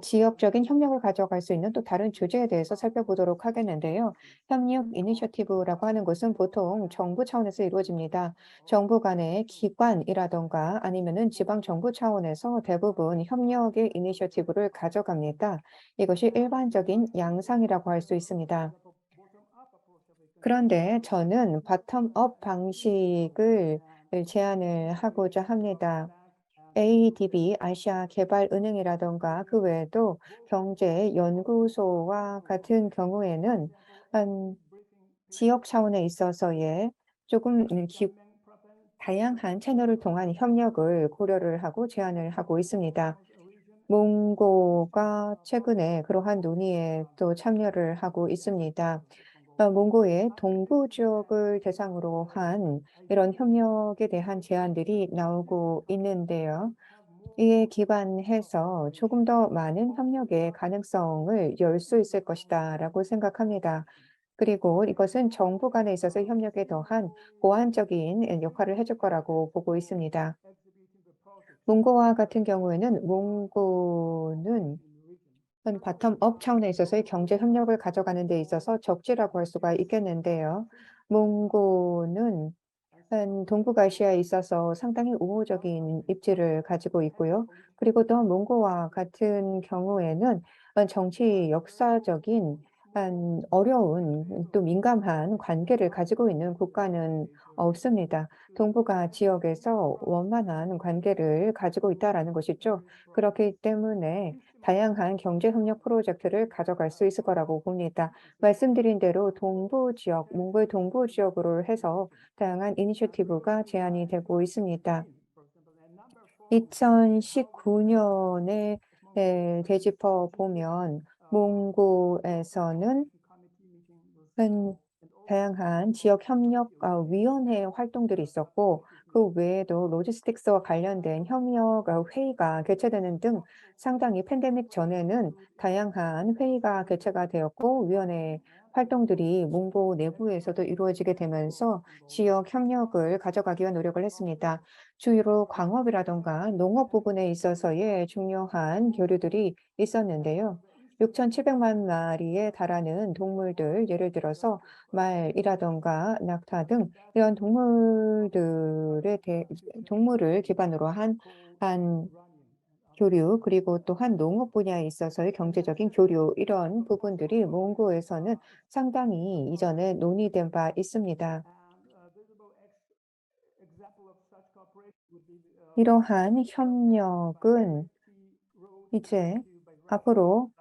지역적인 협력을 가져갈 수 있는 또 다른 주제에 대해서 살펴보도록 하겠는데요. 협력 이니셔티브라고 하는 것은 보통 정부 차원에서 이루어집니다. 정부 간의 기관이라든가 아니면은 지방 정부 차원에서 대부분 협력의 이니셔티브를 가져갑니다. 이것이 일반적인 양상이라고 할 수 있습니다. 그런데 저는 바텀업 방식을 제안을 하고자 합니다. ADB, 아시아 개발은행이라던가 그 외에도 경제연구소와 같은 경우에는 한 지역 차원에 있어서의 조금 다양한 채널을 통한 협력을 고려를 하고 제안을 하고 있습니다. 몽고가 최근에 그러한 논의에 또 참여를 하고 있습니다. 몽고의 동부 지역을 대상으로 한 이런 협력에 대한 제안들이 나오고 있는데요. 이에 기반해서 조금 더 많은 협력의 가능성을 열 수 있을 것이다라고 생각합니다. 그리고 이것은 정부 간에 있어서 협력에 더한 보완적인 역할을 해줄 거라고 보고 있습니다. 몽고와 같은 경우에는 몽고는 바텀업 차원에 있어서의 경제 협력을 가져가는 데 있어서 적지라고 할 수가 있겠는데요. 몽고는 동북아시아에 있어서 상당히 우호적인 입지를 가지고 있고요. 그리고 또 몽고와 같은 경우에는 정치 역사적인 어려운 또 민감한 관계를 가지고 있는 국가는 없습니다. 동북아 지역에서 원만한 관계를 가지고 있다라는 것이죠. 그렇기 때문에 다양한 경제 협력 프로젝트를 가져갈 수 있을 거라고 봅니다. 말씀드린 대로 동부 지역, 몽골 동부 지역으로 해서 다양한 이니셔티브가 제안이 되고 있습니다. 2019년에 되짚어 보면 몽고에서는 다양한 지역 협력 위원회 활동들이 있었고 그 외에도 로지스틱스와 관련된 협력 회의가 개최되는 등 상당히 팬데믹 전에는 다양한 회의가 개최가 되었고 위원회 활동들이 몽고 내부에서도 이루어지게 되면서 지역 협력을 가져가기 위한 노력을 했습니다. 주로 광업이라던가 농업 부분에 있어서의 중요한 교류들이 있었는데요. 6,700만 마리에 달하는 동물들, 예를 들어서 말이라던가 낙타 등 이런 동물을 기반으로 한 교류, 그리고 또한 농업 분야에 있어서의 경제적인 교류, 이런 부분들이 몽고에서는 상당히 이전에 논의된 바 있습니다. 이러한 협력은 이제 앞으로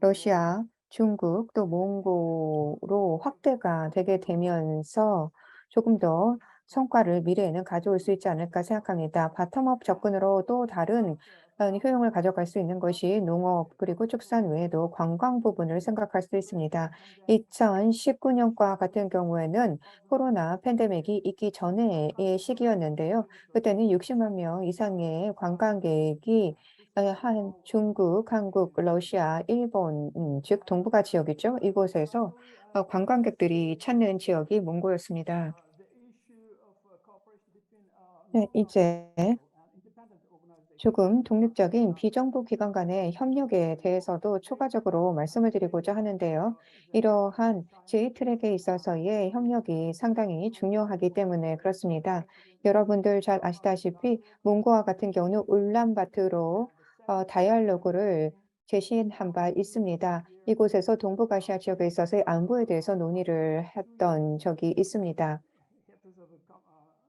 러시아, 중국, 또 몽고로 확대가 되게 되면서 조금 더 성과를 미래에는 가져올 수 있지 않을까 생각합니다. 바텀업 접근으로 또 다른 효용을 가져갈 수 있는 것이 농업 그리고 축산 외에도 관광 부분을 생각할 수 있습니다. 2019년과 같은 경우에는 코로나 팬데믹이 있기 전의 시기였는데요. 그때는 60만 명 이상의 관광객이 한 중국, 한국, 러시아, 일본, 즉 동북아 지역이죠. 이곳에서 관광객들이 찾는 지역이 몽고였습니다. 네, 이제 조금 독립적인 비정부 기관 간의 협력에 대해서도 추가적으로 말씀을 드리고자 하는데요. 이러한 J-트랙에 있어서의 협력이 상당히 중요하기 때문에 그렇습니다. 여러분들 잘 아시다시피 몽고와 같은 경우는 울란바토르로 다이얼로그를 제시한 바 있습니다. 이곳에서 동북아시아 지역에 있어서의 안보에 대해서 논의를 했던 적이 있습니다.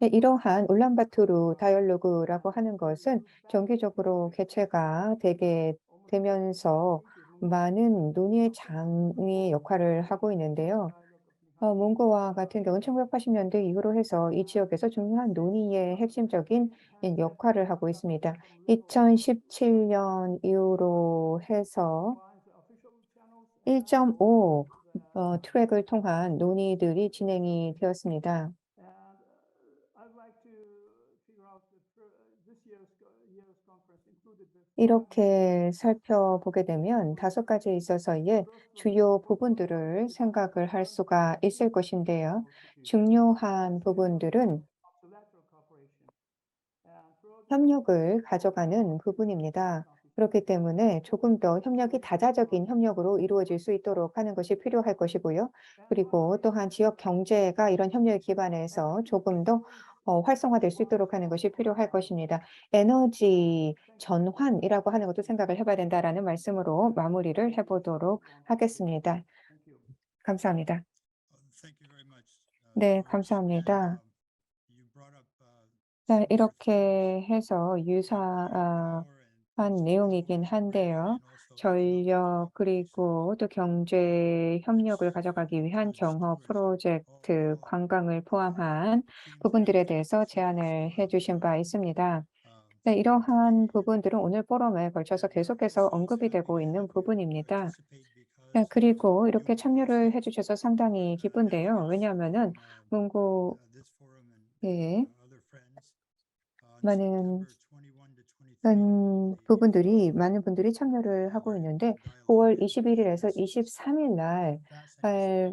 네, 이러한 울란바토르 다이얼로그라고 하는 것은 정기적으로 개최가 되게 되면서 많은 논의의 장의 역할을 하고 있는데요. 몽고와 같은 경우는 1980년대 이후로 해서 이 지역에서 중요한 논의의 핵심적인 역할을 하고 있습니다. 2017년 이후로 해서 1.5 트랙을 통한 논의들이 진행이 되었습니다. 이렇게 살펴보게 되면 5가지에 있어서의 주요 부분들을 생각을 할 수가 있을 것인데요. 중요한 부분들은 협력을 가져가는 부분입니다. 그렇기 때문에 조금 더 협력이 다자적인 협력으로 이루어질 수 있도록 하는 것이 필요할 것이고요. 그리고 또한 지역 경제가 이런 협력에 기반해서 조금 더 활성화될 수 있도록 하는 것이 필요할 것입니다. 에너지 전환이라고 하는 것도 생각을 해봐야 된다라는 말씀으로 마무리를 해보도록 하겠습니다. 감사합니다. 네, 감사합니다. 자, 이렇게 해서 유사한 내용이긴 한데요. 전력 그리고 또 경제 협력을 가져가기 위한 경허 프로젝트, 관광을 포함한 부분들에 대해서 제안을 해주신 바 있습니다. 네, 이러한 부분들은 오늘 포럼에 걸쳐서 계속해서 언급이 되고 있는 부분입니다. 네, 그리고 이렇게 참여를 해주셔서 상당히 기쁜데요. 왜냐하면은 몽고에 많은 부분들이 많은 분들이 참여를 하고 있는데 9월 21일에서 23일 날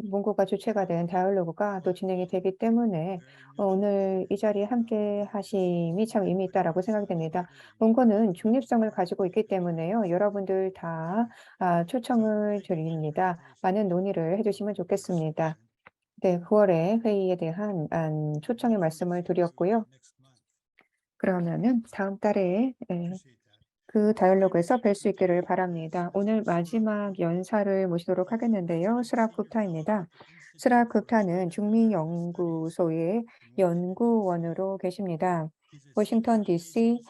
문구가 주체가 된 다이얼로그가 또 진행이 되기 때문에 오늘 이 자리에 함께 하심이 참 의미 있다라고 생각이 됩니다. 문구는 중립성을 가지고 있기 때문에요. 여러분들 다 초청을 드립니다. 많은 논의를 해주시면 좋겠습니다. 네, 9월에 회의에 대한 초청의 말씀을 드렸고요. 그러면은 다음 달에 그 다이얼로그에서 뵐 수 있기를 바랍니다. 오늘 마지막 연사를 모시도록 하겠는데요. 스라 굽타입니다. 스라 굽타는 중미연구소의 연구원으로 계십니다. 워싱턴 DC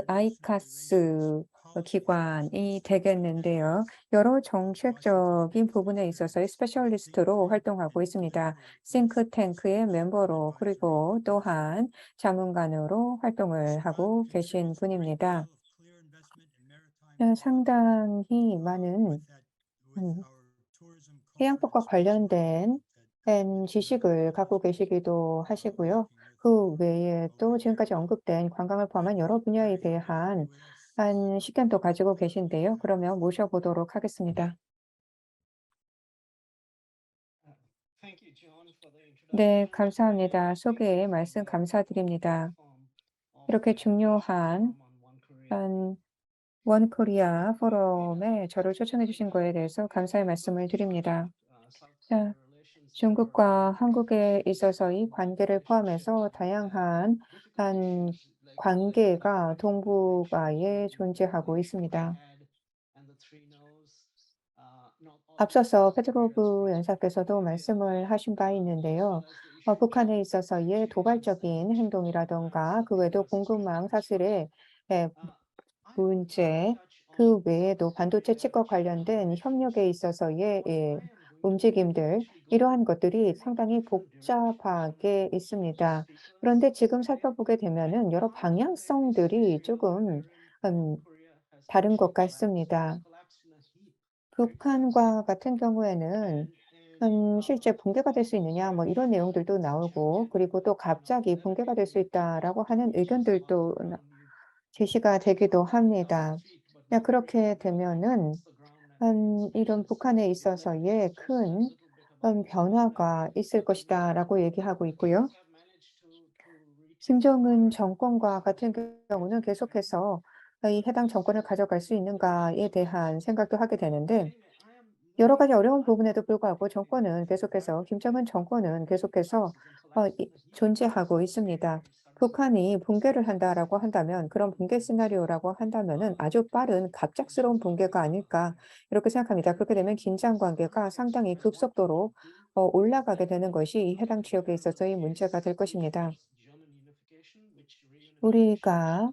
아이카스 기관이 되겠는데요. 여러 정책적인 부분에 있어서의 스페셜리스트로 활동하고 있습니다. 싱크탱크의 멤버로 그리고 또한 자문관으로 활동을 하고 계신 분입니다. 상당히 많은 해양법과 관련된 지식을 갖고 계시기도 하시고요. 그 외에 또 지금까지 언급된 관광을 포함한 여러 분야에 대한 식견도 가지고 계신데요. 그러면 모셔보도록 하겠습니다. 네, 감사합니다. 소개의 말씀 감사드립니다. 이렇게 중요한 원코리아 포럼에 저를 초청해 주신 거에 대해서 감사의 말씀을 드립니다. 자, 중국과 한국에 있어서의 관계를 포함해서 다양한 관계가 동북아에 존재하고 있습니다. 앞서서 페드로브 연사께서도 말씀을 하신 바 있는데요. 북한에 있어서의 도발적인 행동이라던가 그 외에도 공급망 사슬의 문제, 그 외에도 반도체 칩과 관련된 협력에 있어서의 움직임들, 이러한 것들이 상당히 복잡하게 있습니다. 그런데 지금 살펴보게 되면은 여러 방향성들이 조금 다른 것 같습니다. 북한과 같은 경우에는 실제 붕괴가 될 수 있느냐, 뭐 이런 내용들도 나오고, 그리고 또 갑자기 붕괴가 될 수 있다라고 하는 의견들도 제시가 되기도 합니다. 그렇게 되면은 이런 북한에 있어서의 큰 변화가 있을 것이다라고 얘기하고 있고요. 김정은 정권과 같은 경우는 계속해서 이 해당 정권을 가져갈 수 있는가에 대한 생각도 하게 되는데 여러 가지 어려운 부분에도 불구하고 정권은 계속해서 김정은 정권은 계속해서 존재하고 있습니다. 북한이 붕괴를 한다라고 한다면 그런 붕괴 시나리오라고 한다면은 아주 빠른 갑작스러운 붕괴가 아닐까 이렇게 생각합니다. 그렇게 되면 긴장 관계가 상당히 급속도로 올라가게 되는 것이 이 해당 지역에 있어서의 문제가 될 것입니다. 우리가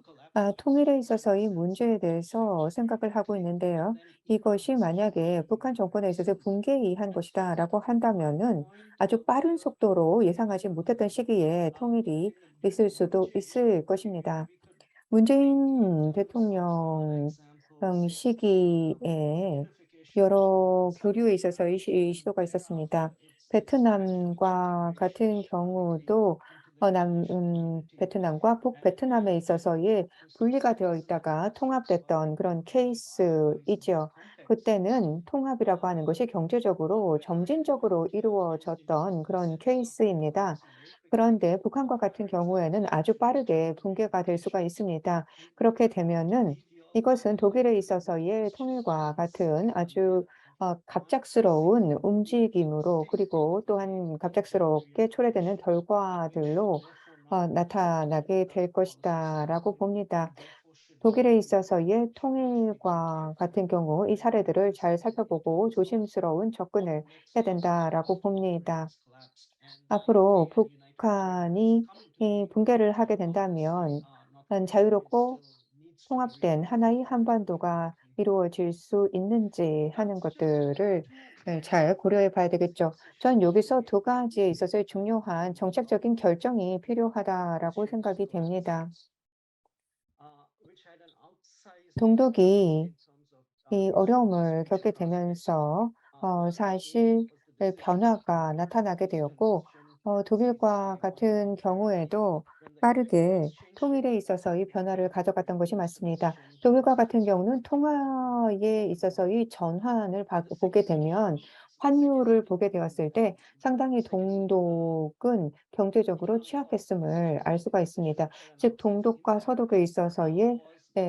통일에 있어서의 문제에 대해서 생각을 하고 있는데요. 이것이 만약에 북한 정권에 있어서 붕괴에 의한 것이다라고 한다면은 아주 빠른 속도로 예상하지 못했던 시기에 통일이 있을 수도 있을 것입니다. 문재인 대통령 시기에 여러 교류에 있어서의 시도가 있었습니다. 베트남과 같은 경우도 베트남과 북베트남에 있어서의 분리가 되어 있다가 통합됐던 그런 케이스이죠. 그때는 통합이라고 하는 것이 경제적으로 점진적으로 이루어졌던 그런 케이스입니다. 그런데 북한과 같은 경우에는 아주 빠르게 붕괴가 될 수가 있습니다. 그렇게 되면은 이것은 독일에 있어서의 통일과 같은 아주 갑작스러운 움직임으로 그리고 또한 갑작스럽게 초래되는 결과들로 나타나게 될 것이다라고 봅니다. 독일에 있어서의 통일과 같은 경우 이 사례들을 잘 살펴보고 조심스러운 접근을 해야 된다라고 봅니다. 앞으로 북한이 이 붕괴를 하게 된다면 자유롭고 통합된 하나의 한반도가 이루어질 수 있는지 하는 것들을 잘 고려해 봐야 되겠죠. 전 여기서 두 가지에 있어서 중요한 정책적인 결정이 필요하다라고 생각이 됩니다. 동독이 이 어려움을 겪게 되면서 사실 변화가 나타나게 되었고 독일과 같은 경우에도 빠르게 통일에 있어서의 변화를 가져갔던 것이 맞습니다. 독일과 같은 경우는 통화에 있어서의 전환을 보게 되면 환율을 보게 되었을 때 상당히 동독은 경제적으로 취약했음을 알 수가 있습니다. 즉 동독과 서독에 있어서의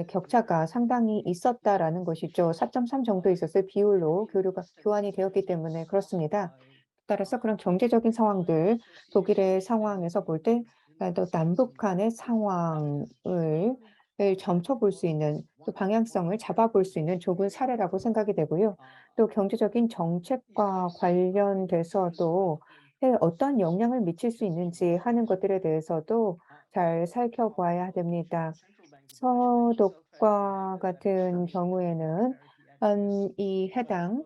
격차가 상당히 있었다라는 것이죠. 4.3 정도 있었을 비율로 교환이 되었기 때문에 그렇습니다. 따라서 그런 경제적인 상황들, 독일의 상황에서 볼 때 또 남북 간의 상황을 점쳐볼 수 있는 또 방향성을 잡아볼 수 있는 좁은 사례라고 생각이 되고요. 또 경제적인 정책과 관련돼서도 어떤 영향을 미칠 수 있는지 하는 것들에 대해서도 잘 살펴봐야 됩니다. 서독과 같은 경우에는 이 해당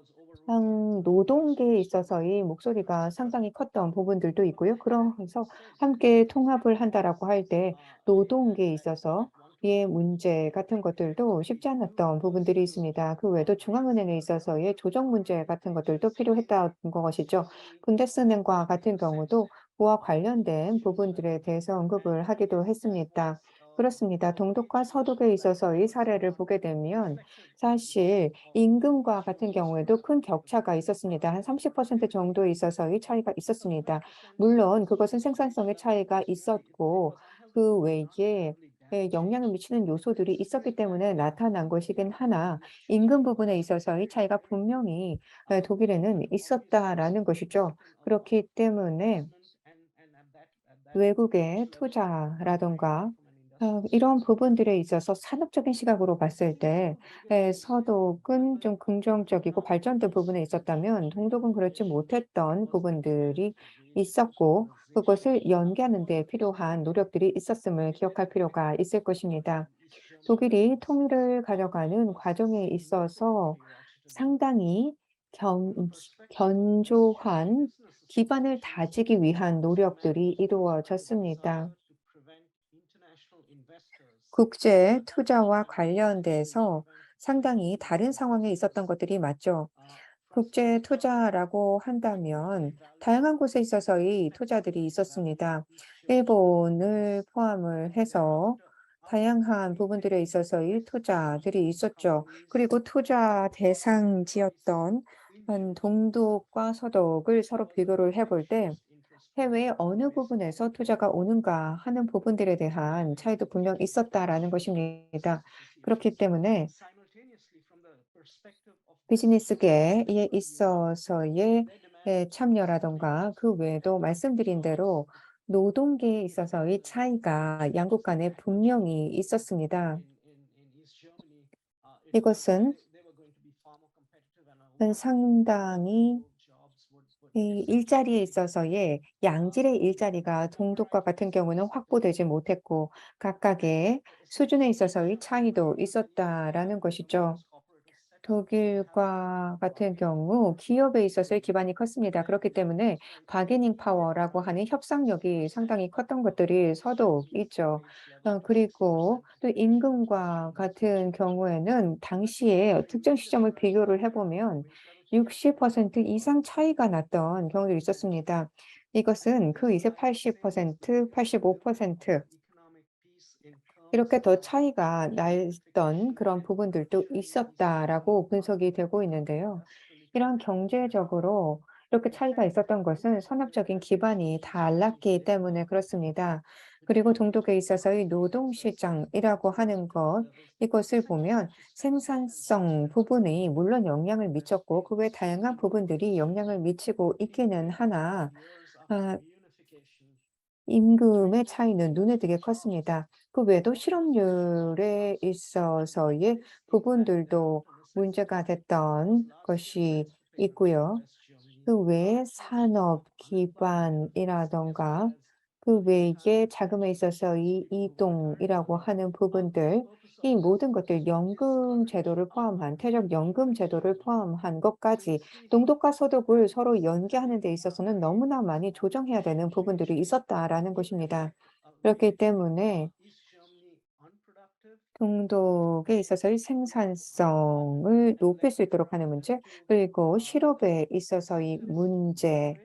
노동계에 있어서의 목소리가 상당히 컸던 부분들도 있고요. 그러면서 함께 통합을 한다라고 할 때 노동계에 있어서 의 문제 같은 것들도 쉽지 않았던 부분들이 있습니다. 그 외에도 중앙은행에 있어서의 조정 문제 같은 것들도 필요했다는 것이죠. 분데스은행과 같은 경우도 그와 관련된 부분들에 대해서 언급을 하기도 했습니다. 그렇습니다. 동독과 서독에 있어서의 사례를 보게 되면 사실 임금과 같은 경우에도 큰 격차가 있었습니다. 한 30% 정도에 있어서의 차이가 있었습니다. 물론 그것은 생산성의 차이가 있었고 그 외에 영향을 미치는 요소들이 있었기 때문에 나타난 것이긴 하나 임금 부분에 있어서의 차이가 분명히 독일에는 있었다라는 것이죠. 그렇기 때문에 외국의 투자라든가 이런 부분들에 있어서 산업적인 시각으로 봤을 때 서독은 좀 긍정적이고 발전된 부분에 있었다면 동독은 그렇지 못했던 부분들이 있었고 그것을 연계하는 데 필요한 노력들이 있었음을 기억할 필요가 있을 것입니다. 독일이 통일을 가져가는 과정에 있어서 상당히 견조한 기반을 다지기 위한 노력들이 이루어졌습니다. 국제 투자와 관련돼서 상당히 다른 상황에 있었던 것들이 맞죠. 국제 투자라고 한다면 다양한 곳에 있어서의 투자들이 있었습니다. 일본을 포함을 해서 다양한 부분들에 있어서의 투자들이 있었죠. 그리고 투자 대상지였던 동독과 서독을 서로 비교를 해볼 때 해외의 어느 부분에서 투자가 오는가 하는 부분들에 대한 차이도 분명 있었다라는 것입니다. 그렇기 때문에 비즈니스계에 있어서의 참여라든가 그 외에도 말씀드린 대로 노동계에 있어서의 차이가 양국 간에 분명히 있었습니다. 이것은 상당히 이 일자리에 있어서의 양질의 일자리가 동독과 같은 경우는 확보되지 못했고 각각의 수준에 있어서의 차이도 있었다라는 것이죠. 독일과 같은 경우 기업에 있어서의 기반이 컸습니다. 그렇기 때문에 바게닝 파워라고 하는 협상력이 상당히 컸던 것들이 서독 있죠. 그리고 또 임금과 같은 경우에는 당시에 특정 시점을 비교를 해보면 60% 이상 차이가 났던 경우도 있었습니다. 이것은 그 이제 80%, 85% 이렇게 더 차이가 났던 그런 부분들도 있었다라고 분석이 되고 있는데요. 이런 경제적으로 이렇게 차이가 있었던 것은 산업적인 기반이 달랐기 때문에 그렇습니다. 그리고 동독에 있어서의 노동시장이라고 하는 것, 이것을 보면 생산성 부분이 물론 영향을 미쳤고 그 외 다양한 부분들이 영향을 미치고 있기는 하나 아, 임금의 차이는 눈에 띄게 컸습니다. 그 외에도 실업률에 있어서의 부분들도 문제가 됐던 것이 있고요. 그 외에 산업 기반이라던가 그 외에 자금에 있어서 이 이동이라고 하는 부분들, 이 모든 것들 연금 제도를 포함한 퇴직연금 제도를 포함한 것까지 동독과 서독을 서로 연계하는 데 있어서는 너무나 많이 조정해야 되는 부분들이 있었다라는 것입니다. 그렇기 때문에 동독에 있어서의 생산성을 높일 수 있도록 하는 문제, 그리고 실업에 있어서의 문제,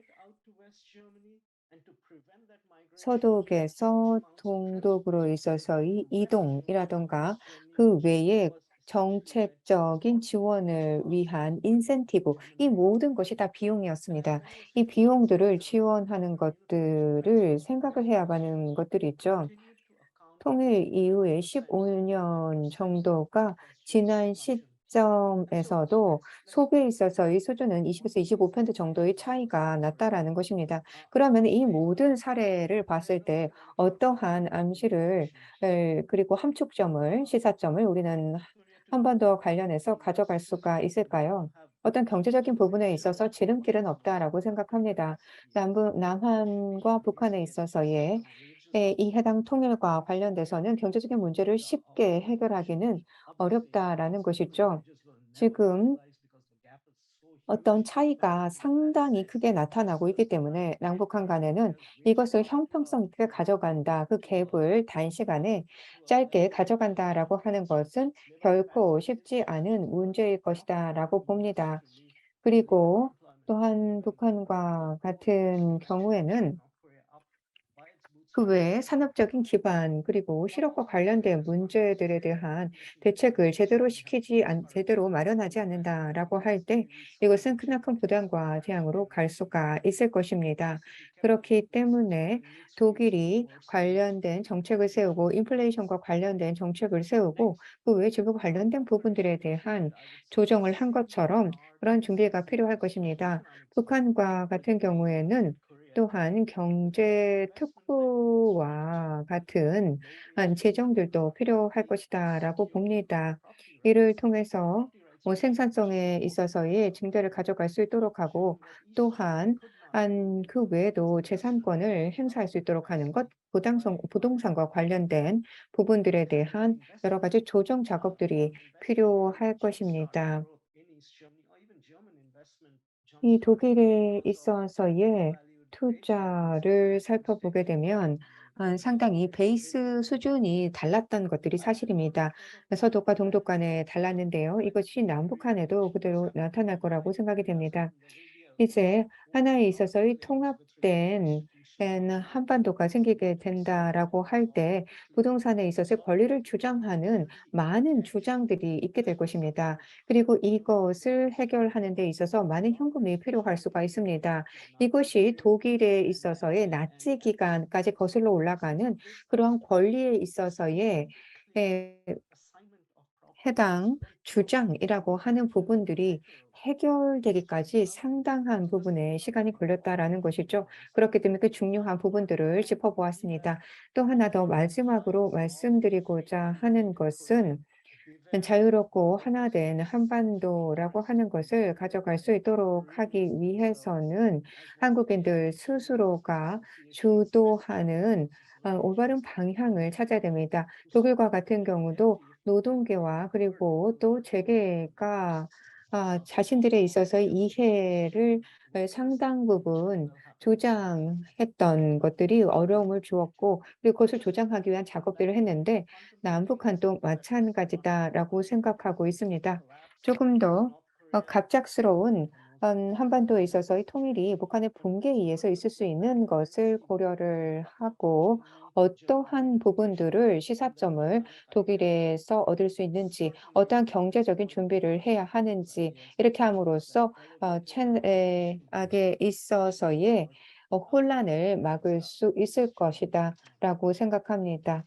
서독에서 동독으로 있어서의 이동이라던가 그 외에 정책적인 지원을 위한 인센티브, 이 모든 것이 다 비용이었습니다. 이 비용들을 지원하는 것들을 생각을 해야 하는 것들이 있죠. 통일 이후에 15년 정도가 지난 시점에서도 소비에 있어서의 수준은 20에서 25% 정도의 차이가 났다라는 것입니다. 그러면 이 모든 사례를 봤을 때 어떠한 암시를 그리고 함축점을 시사점을 우리는 한반도와 관련해서 가져갈 수가 있을까요? 어떤 경제적인 부분에 있어서 지름길은 없다라고 생각합니다. 남한과 북한에 있어서의 이 해당 통일과 관련돼서는 경제적인 문제를 쉽게 해결하기는 어렵다라는 것이죠. 지금 어떤 차이가 상당히 크게 나타나고 있기 때문에 남북한 간에는 이것을 형평성 있게 가져간다, 그 갭을 단시간에 짧게 가져간다라고 하는 것은 결코 쉽지 않은 문제일 것이다라고 봅니다. 그리고 또한 북한과 같은 경우에는 그 외에 산업적인 기반 그리고 실업과 관련된 문제들에 대한 대책을 제대로 마련하지 않는다라고 할 때 이것은 크나큰 부담과 재앙으로 갈 수가 있을 것입니다. 그렇기 때문에 독일이 관련된 정책을 세우고 인플레이션과 관련된 정책을 세우고 그 외에 지구 관련된 부분들에 대한 조정을 한 것처럼 그런 준비가 필요할 것입니다. 북한과 같은 경우에는 또한 경제 특구와 같은 재정들도 필요할 것이다라고 봅니다. 이를 통해서 생산성에 있어서의 증대를 가져갈 수 있도록 하고 또한 그 외에도 재산권을 행사할 수 있도록 하는 것, 부동산과 관련된 부분들에 대한 여러 가지 조정 작업들이 필요할 것입니다. 이 독일에 있어서의 투자를 살펴보게 되면 상당히 베이스 수준이 달랐던 것들이 사실입니다. 서독과 동독 간에 달랐는데요. 이것이 남북한에도 그대로 나타날 거라고 생각이 됩니다. 이제 하나에 있어서의 통합된 한반도가 생기게 된다라고 할 때 부동산에 있어서 권리를 주장하는 많은 주장들이 있게 될 것입니다. 그리고 이것을 해결하는 데 있어서 많은 현금이 필요할 수가 있습니다. 이것이 독일에 있어서의 나치 기간까지 거슬러 올라가는 그러한 권리에 있어서의 에, 해당 주장이라고 하는 부분들이 해결되기까지 상당한 부분에 시간이 걸렸다라는 것이죠. 그렇기 때문에 그 중요한 부분들을 짚어보았습니다. 또 하나 더 마지막으로 말씀드리고자 하는 것은 자유롭고 하나된 한반도라고 하는 것을 가져갈 수 있도록 하기 위해서는 한국인들 스스로가 주도하는 올바른 방향을 찾아야 됩니다. 독일과 같은 경우도 노동계와 그리고 또 재계가 자신들에 있어서의 이해를 상당 부분 조장했던 것들이 어려움을 주었고 그리고 그것을 조장하기 위한 작업들을 했는데 남북한도 마찬가지다라고 생각하고 있습니다. 조금 더 갑작스러운 한반도에 있어서의 통일이 북한의 붕괴에 의해서 있을 수 있는 것을 고려를 하고 어떠한 부분들을 시사점을 독일에서 얻을 수 있는지 어떠한 경제적인 준비를 해야 하는지 이렇게 함으로써 최악에 있어서의 혼란을 막을 수 있을 것이다라고 생각합니다.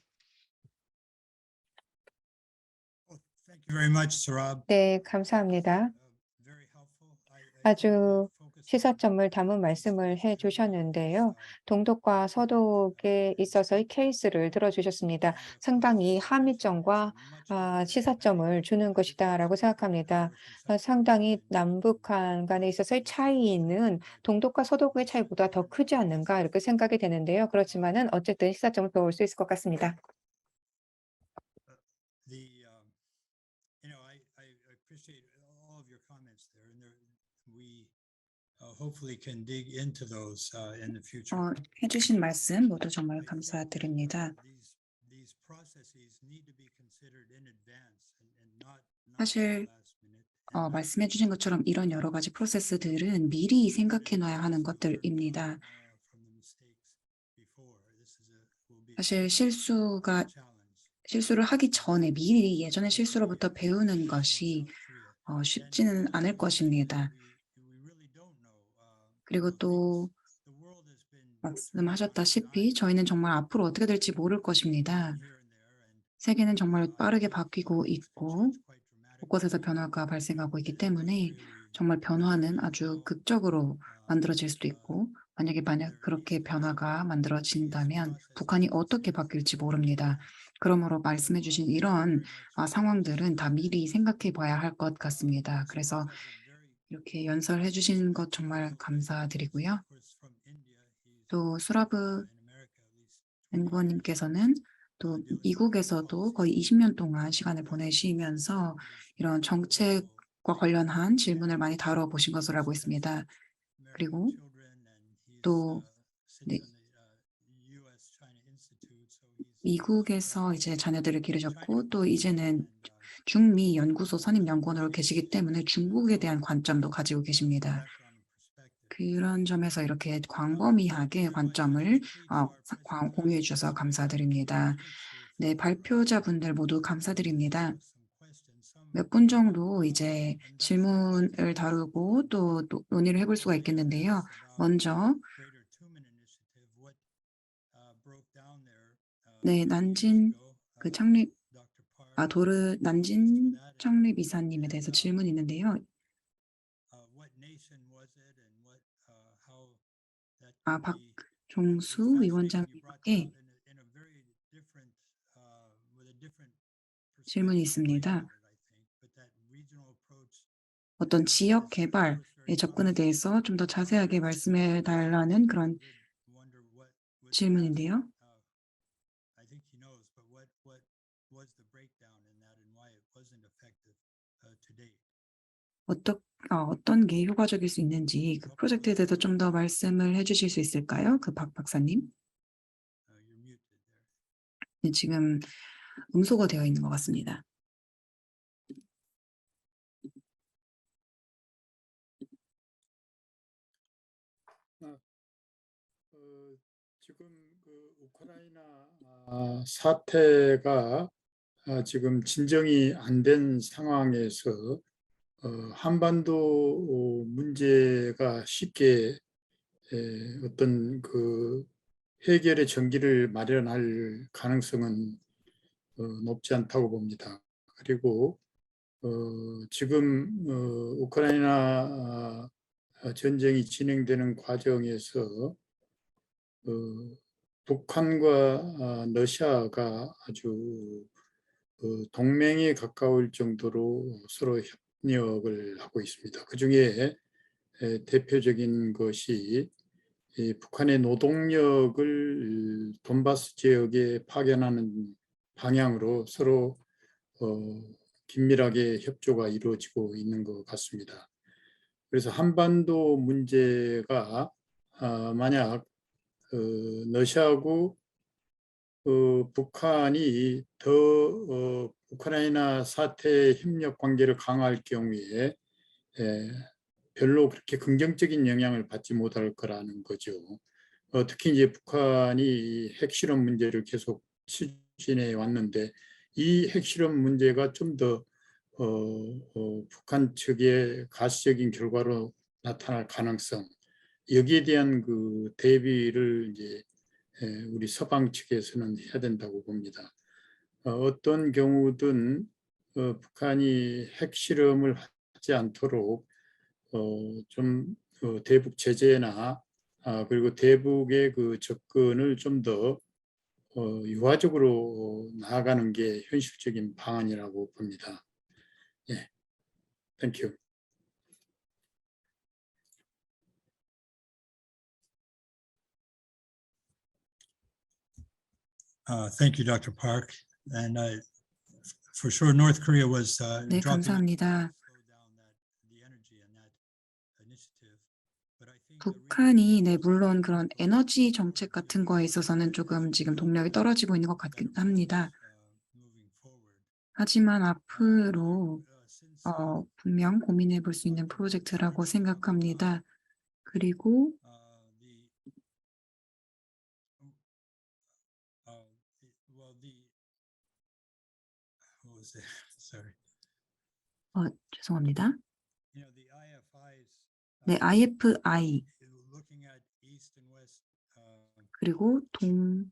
Thank you very much, Sarab. 네, 감사합니다. Very helpful. 아주 시사점을 담은 말씀을 해주셨는데요. 동독과 서독에 있어서의 케이스를 들어주셨습니다. 상당히 함의점과 시사점을 주는 것이다라고 생각합니다. 상당히 남북한 간에 있어서의 차이는 동독과 서독의 차이보다 더 크지 않는가 이렇게 생각이 되는데요. 그렇지만은 어쨌든 시사점을 배울 수 있을 것 같습니다. I appreciate all of your comments there, and we hopefully can dig into those in the future. 해주신 말씀 모두 정말 감사드립니다. These processes need to be considered in advance and not 사실 last minute. 말씀해 주신 것처럼 이런 여러 가지 프로세스들은 미리 생각해 놔야 하는 것들입니다. 사실 실수를 하기 전에 미리 예전의 실수로부터 배우는 것이 쉽지는 않을 것입니다. 그리고 또 말씀하셨다시피 저희는 정말 앞으로 어떻게 될지 모를 것입니다. 세계는 정말 빠르게 바뀌고 있고 곳곳에서 변화가 발생하고 있기 때문에 정말 변화는 아주 극적으로 만들어질 수도 있고 만약 그렇게 변화가 만들어진다면 북한이 어떻게 바뀔지 모릅니다. 그러므로 말씀해 주신 이런 상황들은 다 미리 생각해 봐야 할 것 같습니다. 그래서 이렇게 연설해 주신 것 정말 감사드리고요. 또 수라브 연구원님께서는 또 미국에서도 거의 20년 동안 시간을 보내시면서 이런 정책과 관련한 질문을 많이 다뤄보신 것으로 알고 있습니다. 그리고 또 네, 미국에서 이제 자녀들을 기르셨고 또 이제는 중미 연구소 선임 연구원으로 계시기 때문에 중국에 대한 관점도 가지고 계십니다. 그런 점에서 이렇게 광범위하게 관점을 공유해 주셔서 감사드립니다. 네, 발표자분들 모두 감사드립니다. 몇 분 정도 이제 질문을 다루고 또 논의를 해볼 수가 있겠는데요. 먼저 네, 난진 창립 이사님에 대해서 질문이 있는데요. 박종수 위원장님께 질문이 있습니다. 어떤 지역 개발의 접근에 대해서 좀 더 자세하게 말씀해 달라는 그런 질문인데요. 어떤 게 효과적일 수 있는지 그 프로젝트에 대해서 좀 더 말씀을 해 주실 수 있을까요? 박 박사님? 네, 지금 음소거 되어 있는 것 같습니다. 지금 그 우크라이나 사태가 지금 진정이 안 된 상황에서 한반도 문제가 쉽게 어떤 그 해결의 전기를 마련할 가능성은 높지 않다고 봅니다. 그리고 지금 우크라이나 전쟁이 진행되는 과정에서 북한과 러시아가 아주 동맹에 가까울 정도로 서로 협력을 하고 있습니다. 그중에 대표적인 것이 북한의 노동력을 돈바스 지역에 파견하는 방향으로 서로 긴밀하게 협조가 이루어지고 있는 것 같습니다. 그래서 한반도 문제가 만약 러시아하고 북한이 더 우크라이나 사태 협력 관계를 강화할 경우에 별로 그렇게 긍정적인 영향을 받지 못할 거라는 거죠. 특히 이제 북한이 핵실험 문제를 계속 추진해 왔는데 이 핵실험 문제가 좀 더 북한 측의 가시적인 결과로 나타날 가능성, 여기에 대한 그 대비를 이제 우리 서방 측에서는 해야 된다고 봅니다. 어떤 경우든 북한이 핵실험을 하지 않도록 좀 대북 제재나 그리고 대북의 그 접근을 좀 더 유화적으로 나아가는 게 현실적인 방안이라고 봅니다. 예, 땡큐. Thank you, Dr. Park. And for sure, North Korea was 네, dropping 감사합니다. 북한이 물론 그런 에너지 정책 같은 거에 있어서는 조금 지금 동력이 떨어지고 있는 것 같긴 합니다. 하지만 앞으로 분명 고민해 볼 수 있는 프로젝트라고 생각합니다. 그리고 Sorry. 죄송합니다. You know, the IFIs, 네, IFI looking at East and West, 그리고 I'm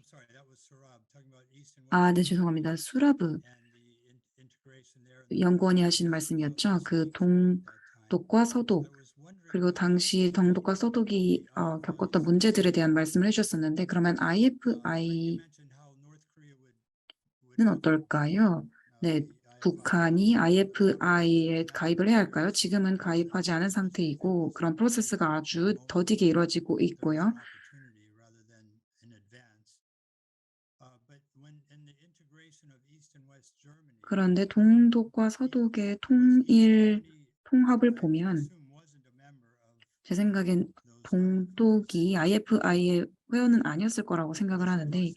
sorry, that was Surab, talking about East and West. 네, 죄송합니다. 수라브 and the integration there and the 연구원이 하신 말씀이었죠. 그 동독과 서독 그리고 당시 동독과 서독이 겪었던 문제들에 대한 말씀을 해주셨었는데 그러면 IFI는 어떨까요? 네, 북한이 IFI에 가입을 해야 할까요? 지금은 가입하지 않은 상태이고 그런 프로세스가 아주 더디게 이루어지고 있고요. 그런데 동독과 서독의 통합을 보면 제 생각엔 동독이 IFI의 회원은 아니었을 거라고 생각을 하는데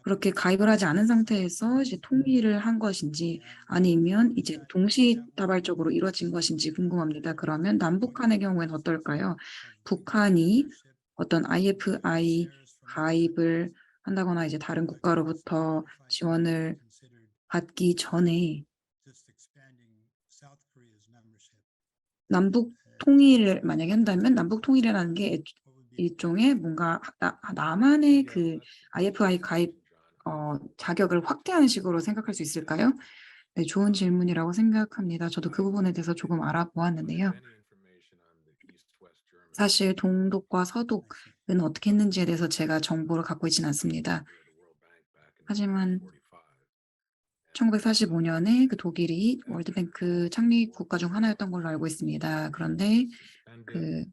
그렇게 가입을 하지 않은 상태에서 이제 통일을 한 것인지 아니면 이제 동시다발적으로 이루어진 것인지 궁금합니다. 그러면 남북한의 경우에는 어떨까요? 북한이 어떤 IFI 가입을 한다거나 이제 다른 국가로부터 지원을 받기 전에 남북 통일을 만약에 한다면 남북 통일이라는 게 일종의 뭔가 남한의 그 IFI 가입 자격을 확대하는 식으로 생각할 수 있을까요? 네, 좋은 질문이라고 생각합니다. 저도 그 부분에 대해서 조금 알아보았는데요. 사실 동독과 서독은 어떻게 했는지에 대해서 제가 정보를 갖고 있지는 않습니다. 하지만 1945년에 그 독일이 월드뱅크 창립 국가 중 하나였던 걸로 알고 있습니다. 그런데 그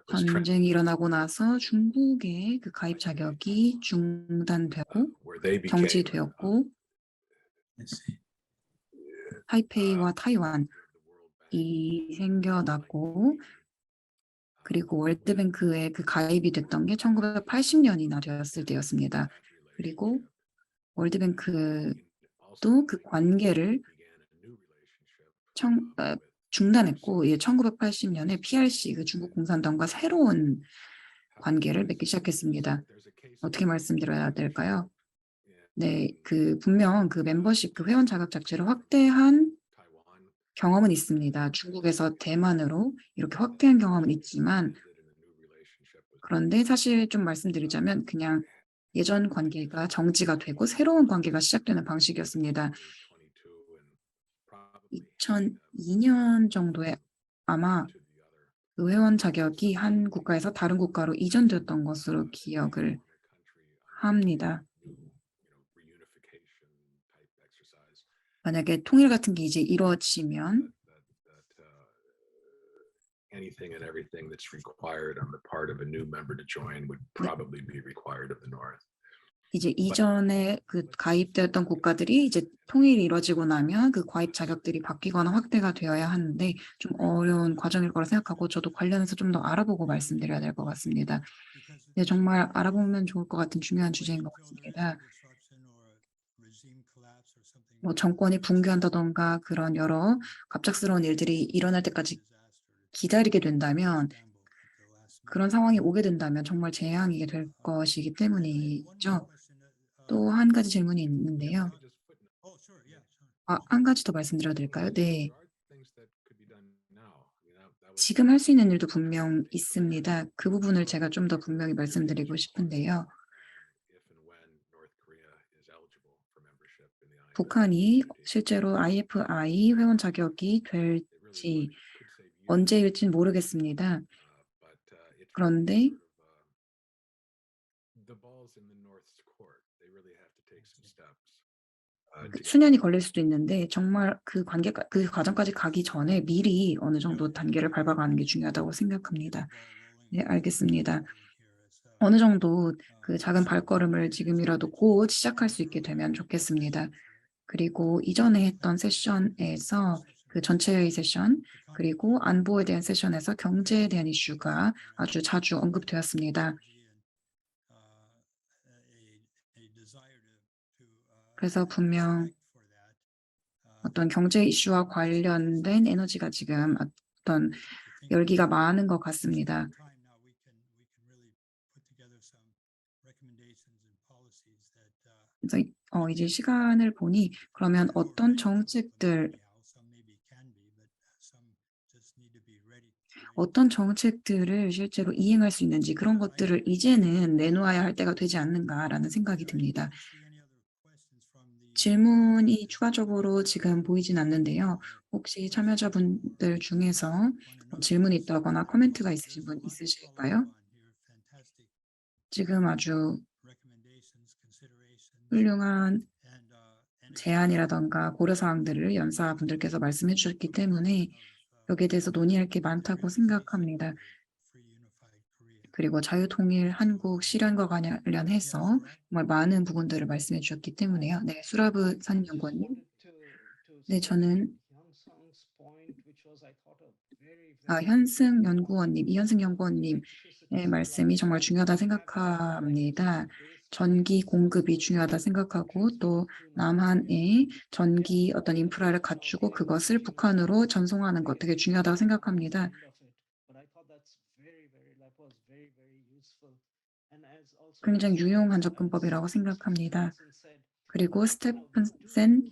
전쟁이 일어나고 나서 중국의 그 가입 자격이 중단되고 정지되었고 타이페이와 타이완이 생겨났고 그리고 월드뱅크에 그 가입이 됐던 게 1980년이나 되었을 때였습니다. 그리고 월드뱅크도 그 관계를 중단했고 1980년에 PRC 그 중국 공산당과 새로운 관계를 맺기 시작했습니다. 어떻게 말씀드려야 될까요? 네, 그 분명 그 멤버십 그 회원 자격 자체를 확대한 경험은 있습니다. 중국에서 대만으로 이렇게 확대한 경험은 있지만 그런데 사실 좀 말씀드리자면 그냥 예전 관계가 정지가 되고 새로운 관계가 시작되는 방식이었습니다. 2002년 정도에 아마 그 회원 자격이 한 국가에서 다른 국가로 이전되었던 것으로 기억을 합니다. 만약에 통일 같은 게 이제 이루어지면 anything and everything that's required on the part of a new member to join would probably be required of the North. 이제 이전에 그 가입되었던 국가들이 이제 통일이 이루어지고 나면 그 가입 자격들이 바뀌거나 확대가 되어야 하는데 좀 어려운 과정일 거라 생각하고 저도 관련해서 좀 더 알아보고 말씀드려야 될 것 같습니다. 네, 정말 알아보면 좋을 것 같은 중요한 주제인 것 같습니다. 뭐 정권이 붕괴한다던가 그런 여러 갑작스러운 일들이 일어날 때까지 기다리게 된다면 그런 상황이 오게 된다면 정말 재앙이 될 것이기 때문이죠. 또 한 가지 질문이 있는데요. 한 가지 더 말씀드려도 될까요? 네. 지금 할 수 있는 일도 분명 있습니다. 그 부분을 제가 좀 더 분명히 말씀드리고 싶은데요. 북한이 실제로 IFI 회원 자격이 될지 언제일지는 모르겠습니다. 그런데 수년이 걸릴 수도 있는데 정말 그 과정까지 가기 전에 미리 어느 정도 단계를 밟아가는 게 중요하다고 생각합니다. 네, 알겠습니다. 어느 정도 그 작은 발걸음을 지금이라도 곧 시작할 수 있게 되면 좋겠습니다. 그리고 이전에 했던 세션에서 그 전체의 세션 그리고 안보에 대한 세션에서 경제에 대한 이슈가 아주 자주 언급되었습니다. 그래서 분명 어떤 경제 이슈와 관련된 에너지가 지금 어떤 열기가 많은 것 같습니다. 그래서 이제 시간을 보니 그러면 어떤 정책들을 실제로 이행할 수 있는지 그런 것들을 이제는 내놓아야 할 때가 되지 않는가라는 생각이 듭니다. 질문이 추가적으로 지금 보이진 않는데요. 혹시 참여자분들 중에서 질문이 있다거나 코멘트가 있으신 분 있으실까요? 지금 아주 훌륭한 제안이라든가 고려사항들을 연사분들께서 말씀해 주셨기 때문에 여기에 대해서 논의할 게 많다고 생각합니다. 그리고 자유통일 한국 실현과 관련해서 정말 많은 부분들을 말씀해 주셨기 때문에요. 네, 수라브 선임연구원님. 네, 저는 이현승 연구원님의 말씀이 정말 중요하다 생각합니다. 전기 공급이 중요하다 생각하고 또 남한의 전기 어떤 인프라를 갖추고 그것을 북한으로 전송하는 것 되게 중요하다고 생각합니다. 굉장히 유용한 접근법이라고 생각합니다. 그리고 스테픈센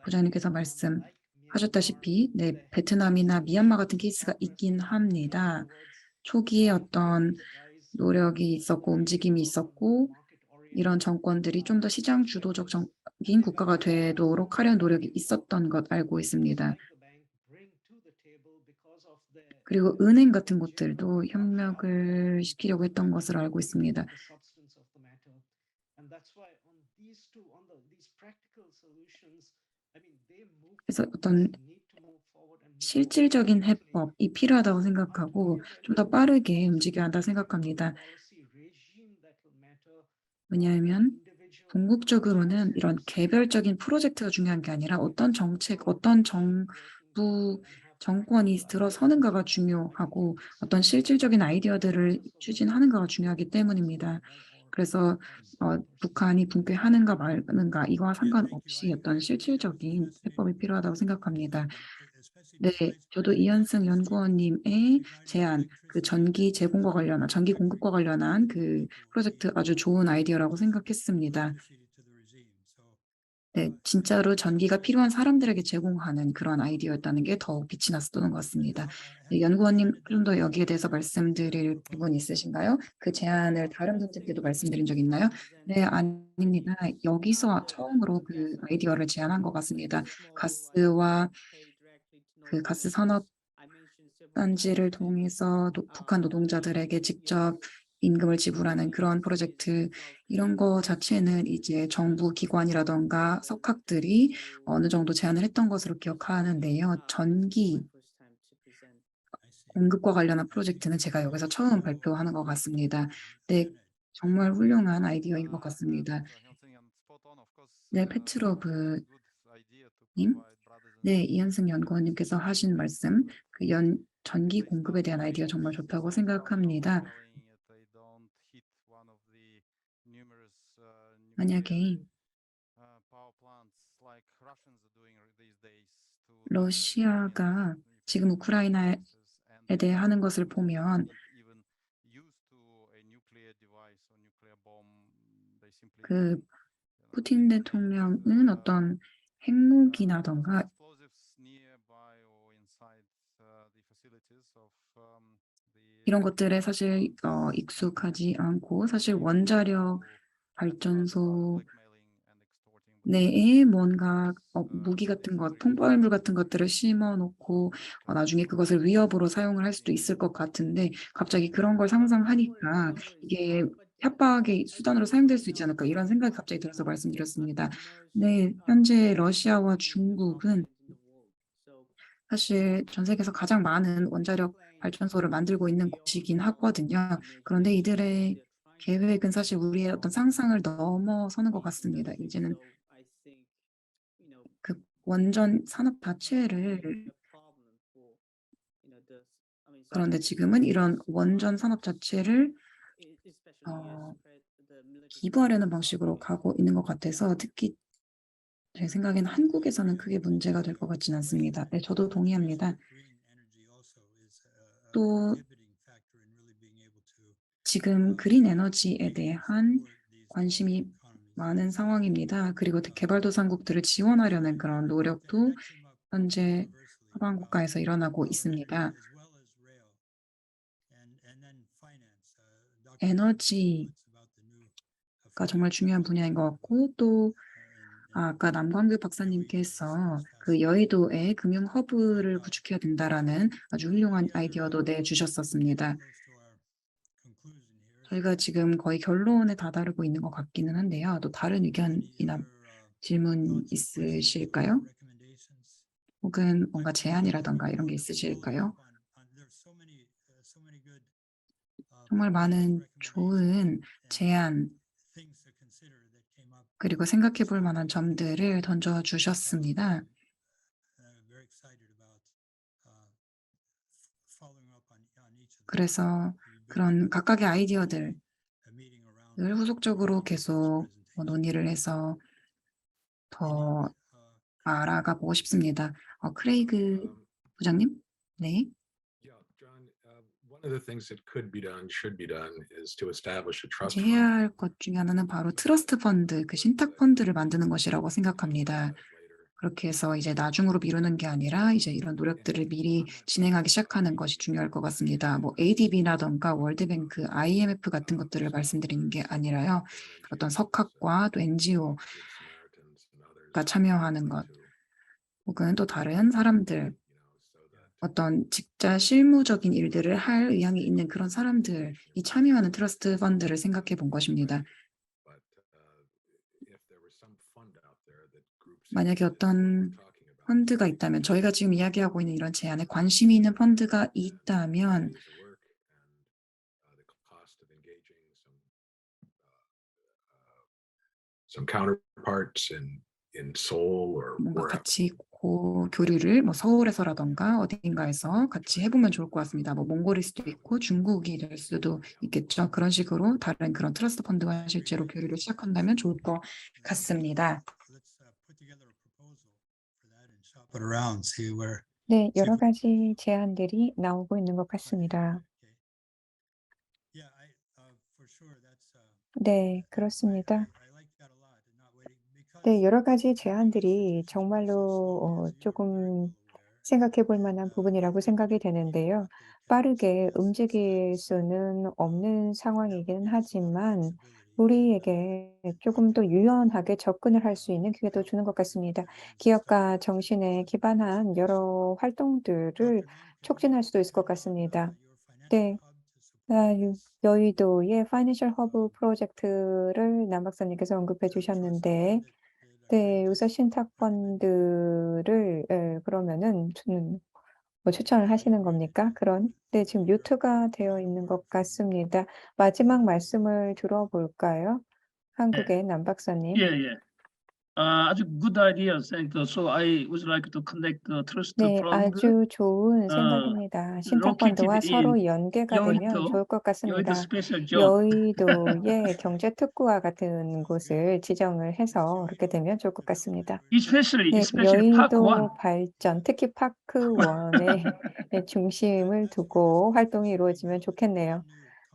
부장님께서 말씀하셨다시피 네, 베트남이나 미얀마 같은 케이스가 있긴 합니다. 초기에 어떤 노력이 있었고 움직임이 있었고 이런 정권들이 좀 더 시장 주도적인 국가가 되도록 하려는 노력이 있었던 것 알고 있습니다. 그리고 은행 같은 곳들도 협력을 시키려고 했던 것으로 알고 있습니다. 그래서 어떤 실질적인 해법이 필요하다고 생각하고 좀 더 빠르게 움직여야 한다고 생각합니다. 왜냐하면 궁극적으로는 이런 개별적인 프로젝트가 중요한 게 아니라 어떤 정책, 어떤 정부, 정권이 들어서는가가 중요하고 어떤 실질적인 아이디어들을 추진하는가가 중요하기 때문입니다. 그래서 북한이 붕괴하는가 마는가 이거와 상관없이 어떤 실질적인 해법이 필요하다고 생각합니다. 네, 저도 이현승 연구원님의 제안, 그 전기 공급과 관련한 그 프로젝트 아주 좋은 아이디어라고 생각했습니다. 네, 진짜로 전기가 필요한 사람들에게 제공하는 그런 아이디어였다는 게 더욱 빛이 났었던 것 같습니다. 네, 연구원님 좀 더 여기에 대해서 말씀드릴 부분 있으신가요? 그 제안을 다른 분들께도 말씀드린 적 있나요? 네, 아닙니다. 여기서 처음으로 그 아이디어를 제안한 것 같습니다. 가스와 그 가스 산업 단지를 통해서 북한 노동자들에게 직접 임금을 지불하는 그런 프로젝트 이런 거 자체는 이제 정부 기관이라던가 석학들이 어느 정도 제안을 했던 것으로 기억하는데요. 전기 공급과 관련한 프로젝트는 제가 여기서 처음 발표하는 것 같습니다. 네, 정말 훌륭한 아이디어인 것 같습니다. 네, 페트로브님. 네, 이현승 연구원님께서 하신 말씀, 전기 공급에 대한 아이디어 정말 좋다고 생각합니다. 만약에 러시아가 지금 우크라이나에 대해 하는 것을 보면 그 푸틴 대통령은 어떤 핵무기라던가 이런 것들에 사실 익숙하지 않고 사실 원자력 발전소 내에 뭔가 무기 같은 것, 폭발물 같은 것들을 심어 놓고 나중에 그것을 위협으로 사용을 할 수도 있을 것 같은데 갑자기 그런 걸 상상하니까 이게 '협박의 수단으로 사용될 수 있지 않을까.' 이런 생각이 갑자기 들어서 말씀드렸습니다. 네. 현재 러시아와 중국은 사실 전 세계에서 가장 많은 원자력 발전소를 만들고 있는 곳이긴 하거든요. 그런데 이들의 계획은 사실 우리의 어떤 상상을 넘어서는 것 같습니다. 이제는 그 원전 산업 자체를 그런데 지금은 이런 원전 산업 자체를 어 기부하려는 방식으로 가고 있는 것 같아서 특히 제 생각에는 한국에서는 크게 문제가 될 것 같지는 않습니다. 네, 저도 동의합니다. 또 지금 그린 에너지에 대한 관심이 많은 상황입니다. 그리고 개발도상국들을 지원하려는 그런 노력도 현재 서방 국가에서 일어나고 있습니다. 에너지가 정말 중요한 분야인 것 같고 또 아까 남광규 박사님께서 그 여의도에 금융 허브를 구축해야 된다라는 아주 훌륭한 아이디어도 내주셨었습니다. 저희가 지금 거의 결론에 다다르고 있는 것 같기는 한데요. 또 다른 의견이나 질문 있으실까요? 혹은 뭔가 제안이라던가 이런 게 있으실까요? 정말 많은 좋은 제안 그리고 생각해 볼 만한 점들을 던져주셨습니다. 그래서 그런 각각의 아이디어들을 후속적으로 계속 논의를 해서 더 알아가 보고 싶습니다. 크레이그 부장님? 네. Yeah, John, one of the things that could be done, should be done, is to establish a trust 이제 fund. 해야 할 것 중에 하나는 바로 트러스트 펀드, 그 신탁 펀드를 만드는 것이라고 생각합니다. 그렇게 해서 이제 나중으로 미루는 게 아니라 이제 이런 노력들을 미리 진행하기 시작하는 것이 중요할 것 같습니다. 뭐 ADB라던가 월드뱅크, IMF 같은 것들을 말씀드리는 게 아니라요. 어떤 석학과 또 NGO가 참여하는 것, 혹은 또 다른 사람들, 어떤 직자 실무적인 일들을 할 의향이 있는 그런 사람들이 참여하는 트러스트 펀드를 생각해 본 것입니다. 만약에 어떤 펀드가 있다면, 저희가 지금 이야기하고 있는 이런 제안에 관심이 있는 펀드가 있다면 some counterparts in Seoul or 뭔가 wherever. 같이 교류를 뭐 서울에서라던가 어딘가에서 같이 해보면 좋을 것 같습니다. 뭐 몽골일 수도 있고 중국이 될 수도 있겠죠. 그런 식으로 다른 그런 트러스트 펀드와 실제로 교류를 시작한다면 좋을 것 같습니다. 네, 여러 가지 제안들이 나오고 있는 것 같습니다. 네, 그렇습니다. 네, 여러 가지 제안들이 정말로 조금 생각해 볼 만한 부분이라고 생각이 되는데요. 빠르게 움직일 수는 없는 상황이긴 하지만 우리에게 조금 더 유연하게 접근을 할 수 있는 기회도 주는 것 같습니다. 기업가 정신에 기반한 여러 활동들을 촉진할 수도 있을 것 같습니다. 네. 여의도의 파이낸셜 허브 프로젝트를 남 박사님께서 언급해 주셨는데 네, 요새 신탁 펀드를 그러면은 뭐 추천을 하시는 겁니까? 네, 지금 뮤트가 되어 있는 것 같습니다. 마지막 말씀을 들어볼까요? 한국의 남 박사님. Yeah, yeah. 아주 good idea. So I would like to connect the trust 네, fund 아주 좋은 uh, 생각입니다. 신탁 located 펀드와 in 서로 연계가 되면 여의도, 좋을 것 여의도 같습니다. 스페셜 존. 여의도의 경제 특구와 같은 곳을 지정을 해서 그렇게 되면 좋을 것 같습니다. Especially 네, Park One. 여의도 발전, 특히 파크 원의 중심을 두고 활동이 이루어지면 좋겠네요.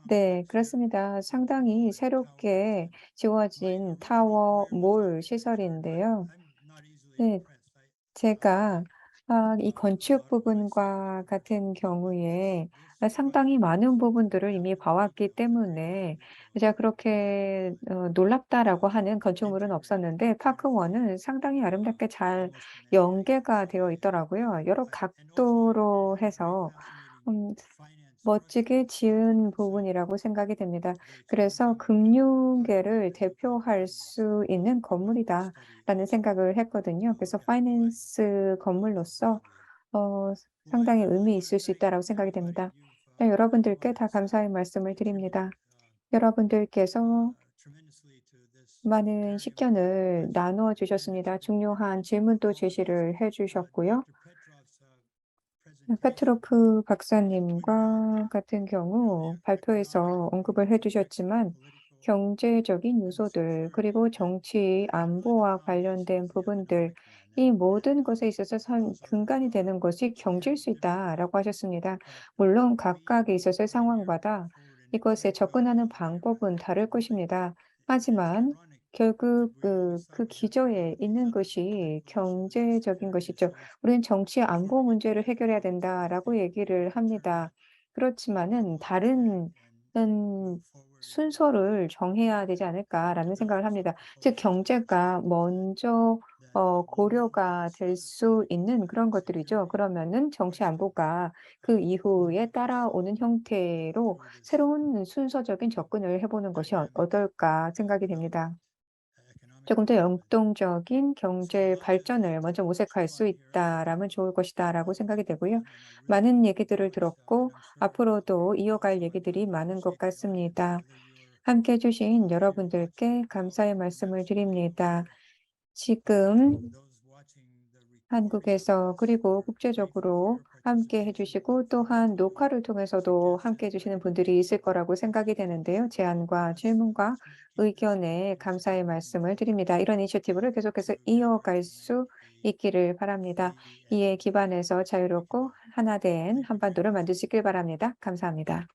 네, 그렇습니다. 상당히 새롭게 지어진 타워 몰 시설인데요. 네, 제가 이 건축 부분과 같은 경우에 상당히 많은 부분들을 이미 봐왔기 때문에 제가 그렇게 놀랍다라고 하는 건축물은 없었는데 파크원은 상당히 아름답게 잘 연계가 되어 있더라고요. 여러 각도로 해서 음 멋지게 지은 부분이라고 생각이 됩니다. 그래서 '금융계를 대표할 수 있는 건물이다.'라는 생각을 했거든요. 그래서 파이낸스 건물로서 어 상당히 의미 있을 수 있다라고 생각이 됩니다. 네, 여러분들께 다 감사의 말씀을 드립니다. 여러분들께서 많은 식견을 나누어 주셨습니다. 중요한 질문도 제시를 해 주셨고요. 페트로프 박사님과 같은 경우 발표에서 언급을 해 주셨지만 경제적인 요소들 그리고 정치 안보와 관련된 부분들 이 모든 것에 있어서 근간이 되는 것이 경제일 수 있다라고 하셨습니다. 물론 각각에 있어서의 상황마다 이것에 접근하는 방법은 다를 것입니다. 하지만 결국 그 기저에 있는 것이 경제적인 것이죠. 우리는 정치 안보 문제를 해결해야 된다라고 얘기를 합니다. 그렇지만은 다른 순서를 정해야 되지 않을까라는 생각을 합니다. 즉 경제가 먼저 고려가 될 수 있는 그런 것들이죠. 그러면은 정치 안보가 그 이후에 따라오는 형태로 새로운 순서적인 접근을 해보는 것이 어떨까 생각이 됩니다. 조금 더 역동적인 경제 발전을 먼저 모색할 수 있다라면 좋을 것이다라고 생각이 되고요. 많은 얘기들을 들었고 앞으로도 이어갈 얘기들이 많은 것 같습니다. 함께 해주신 여러분들께 감사의 말씀을 드립니다. 지금 한국에서 그리고 국제적으로 함께 해주시고 또한 녹화를 통해서도 함께 해주시는 분들이 있을 거라고 생각이 되는데요. 제안과 질문과 의견에 감사의 말씀을 드립니다. 이런 이니셔티브를 계속해서 이어갈 수 있기를 바랍니다. 이에 기반해서 자유롭고 하나된 한반도를 만드시길 바랍니다. 감사합니다.